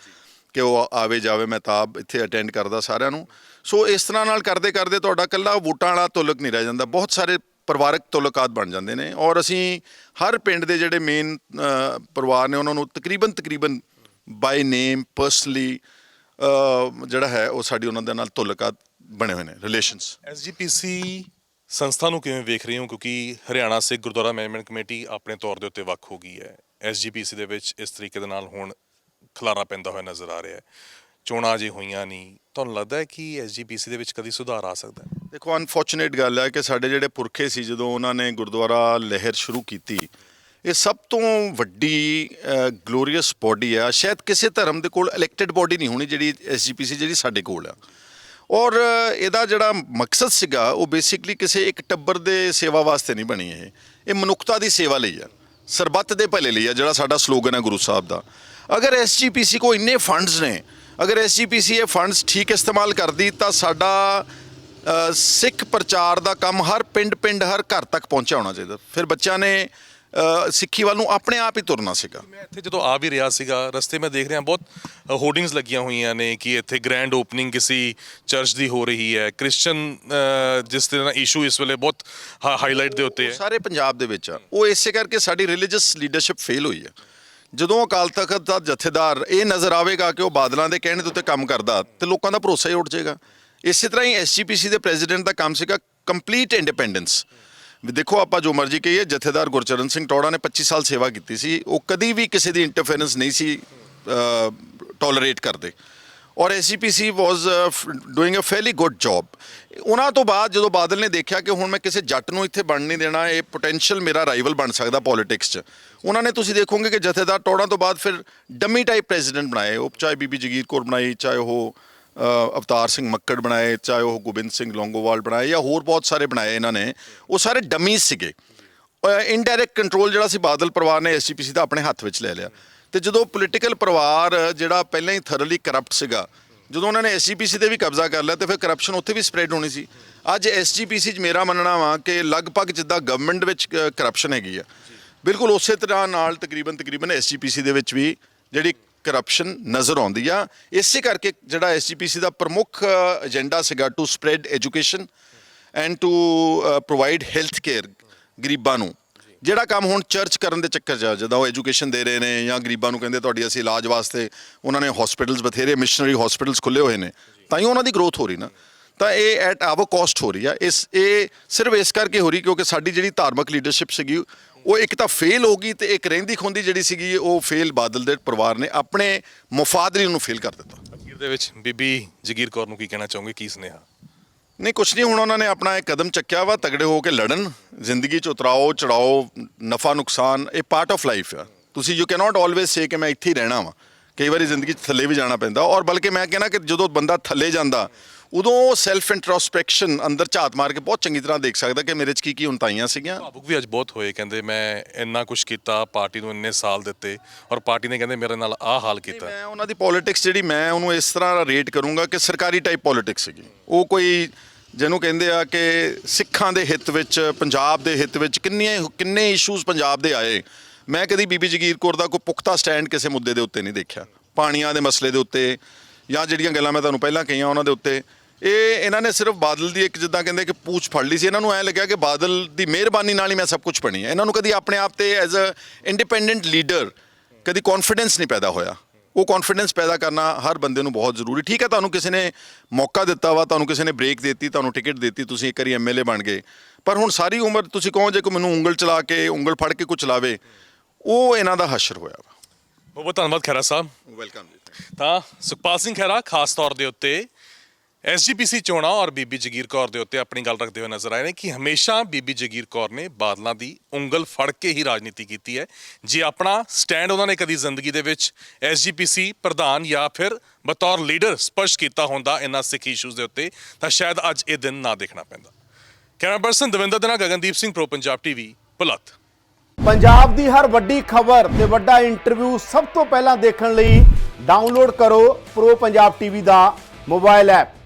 Speaker 1: ਕਿ ਉਹ ਆਵੇ ਜਾਵੇ, ਮਹਿਤਾਬ ਇੱਥੇ ਅਟੈਂਡ ਕਰਦਾ ਸਾਰਿਆਂ ਨੂੰ। ਸੋ ਇਸ ਤਰ੍ਹਾਂ ਨਾਲ ਕਰਦੇ ਕਰਦੇ ਤੁਹਾਡਾ ਇਕੱਲਾ ਵੋਟਾਂ ਵਾਲਾ ਤਾਲੁਕ ਨਹੀਂ ਰਹਿ ਜਾਂਦਾ, ਬਹੁਤ ਸਾਰੇ ਪਰਿਵਾਰਕ ਤਾਲੁਕਾਤ ਬਣ ਜਾਂਦੇ ਨੇ। ਔਰ ਅਸੀਂ ਹਰ ਪਿੰਡ ਦੇ ਜਿਹੜੇ ਮੇਨ ਪਰਿਵਾਰ ਨੇ ਉਹਨਾਂ ਨੂੰ ਤਕਰੀਬਨ ਬਾਈ ਨੇਮ ਪਰਸਨਲੀ ਜਿਹੜਾ ਹੈ ਉਹ ਸਾਡੀ ਉਹਨਾਂ ਦੇ ਨਾਲ ਤਾਲੁਕਾਤ ਬਣੇ ਹੋਏ ਨੇ, ਰਿਲੇਸ਼ਨਸ।
Speaker 2: SGPC ਸੰਸਥਾ ਨੂੰ ਕਿਵੇਂ ਵੇਖ ਰਹੇ ਹੋ? ਕਿਉਂਕਿ ਹਰਿਆਣਾ ਸਿੱਖ ਗੁਰਦੁਆਰਾ ਮੈਨੇਜਮੈਂਟ ਕਮੇਟੀ ਆਪਣੇ ਤੌਰ ਦੇ ਉੱਤੇ ਵੱਖ ਹੋ ਗਈ ਹੈ, SGPC ਦੇ ਵਿੱਚ ਇਸ ਤਰੀਕੇ ਦੇ ਨਾਲ ਹੁਣ ਖਲਾਰਾ ਪੈਂਦਾ ਹੋਇਆ ਨਜ਼ਰ ਆ ਰਿਹਾ ਹੈ। ਚੋਣਾਂ ਜੇ ਹੋਈਆਂ ਨਹੀਂ, ਤੁਹਾਨੂੰ ਲੱਗਦਾ ਹੈ ਕਿ SGPC ਦੇ ਵਿੱਚ ਕਦੀ ਸੁਧਾਰ ਆ ਸਕਦਾ ਹੈ?
Speaker 1: ਦੇਖੋ ਅਨਫੋਰਚੂਨੇਟ ਗੱਲ ਹੈ ਕਿ ਸਾਡੇ ਜਿਹੜੇ ਪੁਰਖੇ ਸੀ ਜਦੋਂ ਉਹਨਾਂ ਨੇ ਗੁਰਦੁਆਰਾ ਲਹਿਰ ਸ਼ੁਰੂ ਕੀਤੀ, ਇਹ ਸਭ ਤੋਂ ਵੱਡੀ ਗਲੋਰੀਅਸ ਬੋਡੀ ਆ। ਸ਼ਾਇਦ ਕਿਸੇ ਧਰਮ ਦੇ ਕੋਲ ਇਲੈਕਟਿਡ ਬੋਡੀ ਨਹੀਂ ਹੋਣੀ ਜਿਹੜੀ ਐਸਜੀਪੀਸੀ ਜਿਹੜੀ ਸਾਡੇ ਕੋਲ ਆ। ਔਰ ਇਹਦਾ ਜਿਹੜਾ ਮਕਸਦ ਸੀਗਾ ਉਹ ਬੇਸਿਕਲੀ ਕਿਸੇ ਇੱਕ ਟੱਬਰ ਦੇ ਸੇਵਾ ਵਾਸਤੇ ਨਹੀਂ ਬਣੀ। ਇਹ ਮਨੁੱਖਤਾ ਦੀ ਸੇਵਾ ਲਈ ਆ, ਸਰਬੱਤ ਦੇ ਭਲੇ ਲਈ ਆ, ਜਿਹੜਾ ਸਾਡਾ ਸਲੋਗਨ ਹੈ ਗੁਰੂ ਸਾਹਿਬ ਦਾ। ਅਗਰ ਐਸਜੀਪੀਸੀ ਕੋ ਇੰਨੇ ਫੰਡਸ ਨੇ, ਅਗਰ ਐਸਜੀਪੀਸੀ ਇਹ ਫੰਡਸ ਠੀਕ ਇਸਤੇਮਾਲ ਕਰਦੀ ਤਾਂ ਸਾਡਾ ਸਿੱਖ ਪ੍ਰਚਾਰ ਦਾ ਕੰਮ ਹਰ ਪਿੰਡ ਹਰ ਘਰ ਤੱਕ ਪਹੁੰਚਿਆ ਹੋਣਾ ਚਾਹੀਦਾ। ਫਿਰ ਬੱਚਿਆਂ ਨੇ ਸਿੱਖੀ ਵੱਲ ਨੂੰ ਆਪਣੇ ਆਪ ਹੀ ਤੁਰਨਾ ਸੀਗਾ।
Speaker 2: ਮੈਂ ਇੱਥੇ ਜਦੋਂ ਆ ਵੀ ਰਿਹਾ ਸੀਗਾ, ਰਸਤੇ ਮੈਂ ਦੇਖ ਰਿਹਾ ਬਹੁਤ ਹੋਰਡਿੰਗਸ ਲੱਗੀਆਂ ਹੋਈਆਂ ਨੇ ਕਿ ਇੱਥੇ ਗ੍ਰੈਂਡ ਓਪਨਿੰਗ ਕਿਸੇ ਚਰਚ ਦੀ ਹੋ ਰਹੀ ਹੈ। ਕ੍ਰਿਸਚਨ ਜਿਸ ਤਰ੍ਹਾਂ ਇਸ਼ੂ ਇਸ ਵੇਲੇ ਬਹੁਤ ਹਾਈਲਾਈਟ ਦੇ ਉੱਤੇ ਹੈ,
Speaker 1: ਸਾਰੇ ਪੰਜਾਬ ਦੇ ਵਿੱਚ ਆ। ਉਹ ਇਸੇ ਕਰਕੇ ਸਾਡੀ ਰਿਲੀਜੀਅਸ ਲੀਡਰਸ਼ਿਪ ਫੇਲ ਹੋਈ ਹੈ। ਜਦੋਂ ਅਕਾਲ ਤਖਤ ਦਾ ਜਥੇਦਾਰ ਇਹ ਨਜ਼ਰ ਆਵੇਗਾ ਕਿ ਉਹ ਬਾਦਲਾਂ ਦੇ ਕਹਿਣ ਦੇ ਉੱਤੇ ਕੰਮ ਕਰਦਾ ਤੇ ਲੋਕਾਂ ਦਾ ਭਰੋਸਾ ਹੀ ਉੱਠ ਜਾਏਗਾ। ਇਸੇ ਤਰ੍ਹਾਂ ਹੀ ਐਸਜੀਪੀਸੀ ਦੇ ਪ੍ਰੈਜ਼ੀਡੈਂਟ ਦਾ ਕੰਮ ਸੀਗਾ ਕੰਪਲੀਟ ਇੰਡੀਪੈਂਡੈਂਸ। ਦੇਖੋ ਆਪਾਂ ਜੋ ਮਰਜ਼ੀ ਕਹੀਏ, ਜਥੇਦਾਰ ਗੁਰਚਰਨ ਸਿੰਘ ਟੌੜਾ ਨੇ 25 ਸਾਲ ਸੇਵਾ ਕੀਤੀ ਸੀ। ਉਹ ਕਦੀ ਵੀ ਕਿਸੇ ਦੀ ਇੰਟਰਫੇਰੈਂਸ ਨਹੀਂ ਸੀ ਟੋਲਰੇਟ ਕਰਦੇ ਔਰ SGPC was doing a fairly good job. ਉਹਨਾਂ ਤੋਂ ਬਾਅਦ ਜਦੋਂ ਬਾਦਲ ਨੇ ਦੇਖਿਆ ਕਿ ਹੁਣ ਮੈਂ ਕਿਸੇ ਜੱਟ ਨੂੰ ਇੱਥੇ ਬਣ ਨਹੀਂ ਦੇਣਾ, ਇਹ ਪੋਟੈਂਸ਼ੀਅਲ ਮੇਰਾ ਰਾਈਵਲ ਬਣ ਸਕਦਾ ਪੋਲਿਟਿਕਸ 'ਚ, ਉਹਨਾਂ ਨੇ ਤੁਸੀਂ ਦੇਖੋਗੇ ਕਿ ਜਥੇਦਾਰ ਟੌੜਾ ਤੋਂ ਬਾਅਦ ਫਿਰ ਡੰਮੀ ਟਾਈਪ ਪ੍ਰੈਜ਼ੀਡੈਂਟ ਬਣਾਏ। ਉਹ ਚਾਹੇ ਬੀਬੀ ਜਗੀਰ ਕੌਰ ਬਣਾਈ, ਚਾਹੇ ਉਹ ਅਵਤਾਰ ਸਿੰਘ ਮੱਕੜ ਬਣਾਏ, ਚਾਹੇ ਉਹ ਗੋਬਿੰਦ ਸਿੰਘ ਲੌਂਗੋਵਾਲ ਬਣਾਏ ਜਾਂ ਹੋਰ ਬਹੁਤ ਸਾਰੇ ਬਣਾਏ ਇਹਨਾਂ ਨੇ। ਉਹ ਸਾਰੇ ਡਮੀਜ਼ ਸੀਗੇ। ਇਨਡਾਇਰੈਕਟ ਕੰਟਰੋਲ ਜਿਹੜਾ ਸੀ ਬਾਦਲ ਪਰਿਵਾਰ ਨੇ ਐਸਜੀਪੀਸੀ ਦਾ ਆਪਣੇ ਹੱਥ ਵਿੱਚ ਲੈ ਲਿਆ। ਤੇ ਜਦੋਂ ਪੋਲੀਟੀਕਲ ਪਰਿਵਾਰ ਜਿਹੜਾ ਪਹਿਲਾਂ ਹੀ ਥਰਲੀ ਕਰਪਟ ਸੀਗਾ, ਜਦੋਂ ਉਹਨਾਂ ਨੇ ਐਸਜੀਪੀਸੀ ਤੇ ਵੀ ਕਬਜ਼ਾ ਕਰ ਲਿਆ ਤੇ ਫਿਰ ਕਰਪਸ਼ਨ ਉੱਥੇ ਵੀ ਸਪਰੈਡ ਹੋਣੀ ਸੀ। ਅੱਜ ਐਸਜੀਪੀਸੀ 'ਚ ਮੇਰਾ ਮੰਨਣਾ ਵਾ ਕਿ ਲਗਭਗ ਜਿੱਦਾਂ ਗਵਰਨਮੈਂਟ ਵਿੱਚ ਕਰਪਸ਼ਨ ਹੈਗੀ ਆ, ਬਿਲਕੁਲ ਉਸੇ ਤਰ੍ਹਾਂ ਨਾਲ ਤਕਰੀਬਨ ਐਸਜੀਪੀਸੀ ਦੇ ਵਿੱਚ ਵੀ ਜਿਹੜੀ ਕਰਪਸ਼ਨ ਨਜ਼ਰ ਆਉਂਦੀ ਆ। ਇਸੇ ਕਰਕੇ ਜਿਹੜਾ ਐਸਜੀਪੀਸੀ ਦਾ ਪ੍ਰਮੁੱਖ ਏਜੰਡਾ ਸੀਗਾ to spread education and to provide health care ਗਰੀਬਾਂ ਨੂੰ, ਜਿਹੜਾ ਕੰਮ ਹੁਣ ਚਰਚ ਕਰਨ ਦੇ ਚੱਕਰ 'ਚ ਜਦੋਂ ਉਹ ਐਜੂਕੇਸ਼ਨ ਦੇ ਰਹੇ ਨੇ ਜਾਂ ਗਰੀਬਾਂ ਨੂੰ ਕਹਿੰਦੇ ਤੁਹਾਡੀ ਅਸੀਂ ਇਲਾਜ ਵਾਸਤੇ, ਉਹਨਾਂ ਨੇ ਹਸਪੀਟਲਸ ਬਥੇਰੇ ਮਿਸ਼ਨਰੀ ਹਸਪੀਟਲਸ ਖੁੱਲ੍ਹੇ ਹੋਏ ਨੇ, ਤਾਂ ਹੀ ਉਹਨਾਂ ਦੀ ਗਰੋਥ ਹੋ ਰਹੀ ਨਾ। ਤਾਂ ਇਹ ਐਟ ਆਵਰ ਕਾਸਟ ਹੋ ਰਹੀ ਆ। ਇਹ ਸਿਰਫ ਇਸ ਕਰਕੇ ਹੋ ਰਹੀ ਕਿਉਂਕਿ ਸਾਡੀ ਜਿਹੜੀ ਧਾਰਮਿਕ ਲੀਡਰਸ਼ਿਪ ਸੀਗੀ ਉਹ ਇੱਕ ਤਾਂ ਫੇਲ ਹੋ ਗਈ ਤੇ ਇੱਕ ਰਹਿੰਦੀ ਖੁੰਦੀ ਜਿਹੜੀ ਸੀਗੀ ਉਹ ਫੇਲ ਬਾਦਲ ਦੇ ਪਰਿਵਾਰ ਨੇ ਆਪਣੇ ਮੁਫਾਦ ਲਈ ਉਹਨੂੰ ਫੇਲ ਕਰ ਦਿੱਤਾ।
Speaker 2: ਅਖੀਰ ਦੇ ਵਿੱਚ ਬੀਬੀ ਜਗੀਰ ਕੌਰ ਨੂੰ ਕੀ ਕਹਿਣਾ ਚਾਹੋਗੇ, ਕੀ ਸੁਨੇਹਾ?
Speaker 1: ਨਹੀਂ ਕੁਛ ਨਹੀਂ, ਹੁਣ ਉਹਨਾਂ ਨੇ ਆਪਣਾ ਇੱਕ ਕਦਮ ਚੱਕਿਆ ਵਾ, ਤਗੜੇ ਹੋ ਕੇ ਲੜਨ। ਜ਼ਿੰਦਗੀ 'ਚ ਉਤਰਾਓ ਚੜਾਓ, ਨਫਾ ਨੁਕਸਾਨ, ਇਹ ਪਾਰਟ ਆਫ ਲਾਈਫ ਆ। ਤੁਸੀਂ ਯੂ ਕੈਨੋਟ ਆਲਵੇਜ਼ ਸੇ ਕਿ ਮੈਂ ਇੱਥੇ ਹੀ ਰਹਿਣਾ ਵਾ। ਕਈ ਵਾਰੀ ਜ਼ਿੰਦਗੀ 'ਚ ਥੱਲੇ ਵੀ ਜਾਣਾ ਪੈਂਦਾ। ਔਰ ਬਲਕਿ ਮੈਂ ਕਹਿਣਾ ਕਿ ਜਦੋਂ ਬੰਦਾ ਥੱਲੇ ਜਾਂਦਾ ਉਦੋਂ ਸੈਲਫ ਇੰਟਰੋਸਪੈਕਸ਼ਨ ਅੰਦਰ ਝਾਤ ਮਾਰ ਕੇ ਬਹੁਤ ਚੰਗੀ ਤਰ੍ਹਾਂ ਦੇਖ ਸਕਦਾ ਕਿ ਮੇਰੇ 'ਚ ਕੀ ਉਣਤਾਈਆਂ ਸੀਗੀਆਂ।
Speaker 2: ਭਾਵੁਕ ਵੀ ਅੱਜ ਬਹੁਤ ਹੋਏ, ਕਹਿੰਦੇ ਮੈਂ ਇੰਨਾ ਕੁਛ ਕੀਤਾ, ਪਾਰਟੀ ਨੂੰ ਇੰਨੇ ਸਾਲ ਦਿੱਤੇ ਔਰ ਪਾਰਟੀ ਨੇ ਕਹਿੰਦੇ ਮੇਰੇ ਨਾਲ ਆਹ ਹਾਲ ਕੀਤਾ।
Speaker 1: ਮੈਂ ਉਹਨਾਂ ਦੀ ਪੋਲਿਟਿਕਸ ਜਿਹੜੀ ਮੈਂ ਉਹਨੂੰ ਇਸ ਤਰ੍ਹਾਂ ਰੇਟ ਕਰੂੰਗਾ ਕਿ ਸਰਕਾਰੀ ਟਾਈਪ ਪੋਲਿਟਿਕਸ ਸੀਗੀ। ਉਹ ਕੋਈ ਜਿਹਨੂੰ ਕਹਿੰਦੇ ਆ ਕਿ ਸਿੱਖਾਂ ਦੇ ਹਿੱਤ ਵਿੱਚ, ਪੰਜਾਬ ਦੇ ਹਿੱਤ ਵਿੱਚ ਕਿੰਨੇ ਇਸ਼ੂਜ਼ ਪੰਜਾਬ ਦੇ ਆਏ। ਮੈਂ ਕਦੀ ਬੀਬੀ ਜਗੀਰ ਕੌਰ ਦਾ ਕੋਈ ਪੁਖਤਾ ਸਟੈਂਡ ਕਿਸੇ ਮੁੱਦੇ ਦੇ ਉੱਤੇ ਨਹੀਂ ਦੇਖਿਆ, ਪਾਣੀਆਂ ਦੇ ਮਸਲੇ ਦੇ ਉੱਤੇ ਜਾਂ ਜਿਹੜੀਆਂ ਗੱਲਾਂ ਮੈਂ ਤੁਹਾਨੂੰ ਪਹਿਲਾਂ ਕਹੀਆਂ ਉਹਨਾਂ ਦੇ ਉੱਤੇ। ਇਹਨਾਂ ਨੇ ਸਿਰਫ ਬਾਦਲ ਦੀ ਇੱਕ ਜਿੱਦਾਂ ਕਹਿੰਦੇ ਕਿ ਪੂਛ ਫੜ ਲਈ ਸੀ। ਇਹਨਾਂ ਨੂੰ ਐਂ ਲੱਗਿਆ ਕਿ ਬਾਦਲ ਦੀ ਮਿਹਰਬਾਨੀ ਨਾਲ ਹੀ ਮੈਂ ਸਭ ਕੁਝ ਬਣੀ ਹੈ। ਇਹਨਾਂ ਨੂੰ ਕਦੀ ਆਪਣੇ ਆਪ ਤੇ ਐਜ਼ ਅ ਇੰਡੀਪੈਂਡੈਂਟ ਲੀਡਰ ਕਦੀ ਕੌਨਫੀਡੈਂਸ ਨਹੀਂ ਪੈਦਾ ਹੋਇਆ। ਉਹ ਕੌਨਫੀਡੈਂਸ ਪੈਦਾ ਕਰਨਾ ਹਰ ਬੰਦੇ ਨੂੰ ਬਹੁਤ ਜ਼ਰੂਰੀ। ਠੀਕ ਹੈ, ਤੁਹਾਨੂੰ ਕਿਸੇ ਨੇ ਮੌਕਾ ਦਿੱਤਾ ਵਾ, ਤੁਹਾਨੂੰ ਕਿਸੇ ਨੇ ਬ੍ਰੇਕ ਦਿੱਤੀ, ਤੁਹਾਨੂੰ ਟਿਕਟ ਦਿੱਤੀ, ਤੁਸੀਂ ਇੱਕ ਵਾਰੀ ਐਮਐਲਏ ਬਣ ਗਏ, ਪਰ ਹੁਣ ਸਾਰੀ ਉਮਰ ਤੁਸੀਂ ਕਹੋ ਜੇ ਕੋਈ ਮੈਨੂੰ ਉਂਗਲ ਚਲਾ ਕੇ ਉਂਗਲ ਫੜ ਕੇ ਕੁਝ ਚਲਾਵੇ, ਉਹ ਇਹਨਾਂ ਦਾ ਹਸ਼ਰ ਹੋਇਆ ਵਾ।
Speaker 2: ਬਹੁਤ ਬਹੁਤ ਧੰਨਵਾਦ ਖਹਿਰਾ ਸਾਹਿਬ।
Speaker 1: ਵੈਲਕਮ ਜੀ।
Speaker 2: ਤਾਂ ਸੁਖਪਾਲ ਸਿੰਘ ਖਹਿਰਾ ਖਾਸ ਤੌਰ ਦੇ ਉੱਤੇ ਐਸਜੀਪੀਸੀ ਚੋਣਾਂ ਔਰ ਬੀਬੀ ਜਗੀਰ ਕੌਰ ਦੇ ਉੱਤੇ ਆਪਣੀ ਗੱਲ ਰੱਖਦੇ ਹੋਏ ਨਜ਼ਰ ਆਏ ਨੇ ਕਿ ਹਮੇਸ਼ਾ ਬੀਬੀ ਜਗੀਰ ਕੌਰ ਨੇ ਬਾਦਲਾਂ ਦੀ ਉਂਗਲ ਫੜ ਕੇ ਹੀ ਰਾਜਨੀਤੀ ਕੀਤੀ ਹੈ। ਜੇ ਆਪਣਾ ਸਟੈਂਡ ਉਹਨਾਂ ਨੇ ਕਦੀ ਜ਼ਿੰਦਗੀ ਦੇ ਵਿੱਚ ਐਸਜੀਪੀਸੀ ਪ੍ਰਧਾਨ ਜਾਂ ਫਿਰ ਬਤੌਰ ਲੀਡਰ ਸਪਸ਼ਟ ਕੀਤਾ ਹੁੰਦਾ ਇਹਨਾਂ ਸਿੱਖ ਇਸ਼ੂਜ਼ ਦੇ ਉੱਤੇ, ਤਾਂ ਸ਼ਾਇਦ ਅੱਜ ਇਹ ਦਿਨ ਨਾ ਦੇਖਣਾ ਪੈਂਦਾ। ਕੈਮਰਾ ਪਰਸਨ ਦਵਿੰਦਰ ਦੇ ਨਾਲ ਗਗਨਦੀਪ ਸਿੰਘ, ਪ੍ਰੋ ਪੰਜਾਬ ਟੀਵੀ, ਪੁਲਤ।
Speaker 3: ਪੰਜਾਬ ਦੀ ਹਰ ਵੱਡੀ ਖਬਰ ਤੇ ਵੱਡਾ ਇੰਟਰਵਿਊ ਸਭ ਤੋਂ ਪਹਿਲਾਂ ਦੇਖਣ ਲਈ ਡਾਊਨਲੋਡ ਕਰੋ ਪ੍ਰੋ ਪੰਜਾਬ ਟੀਵੀ ਦਾ ਮੋਬਾਈਲ ਐਪ।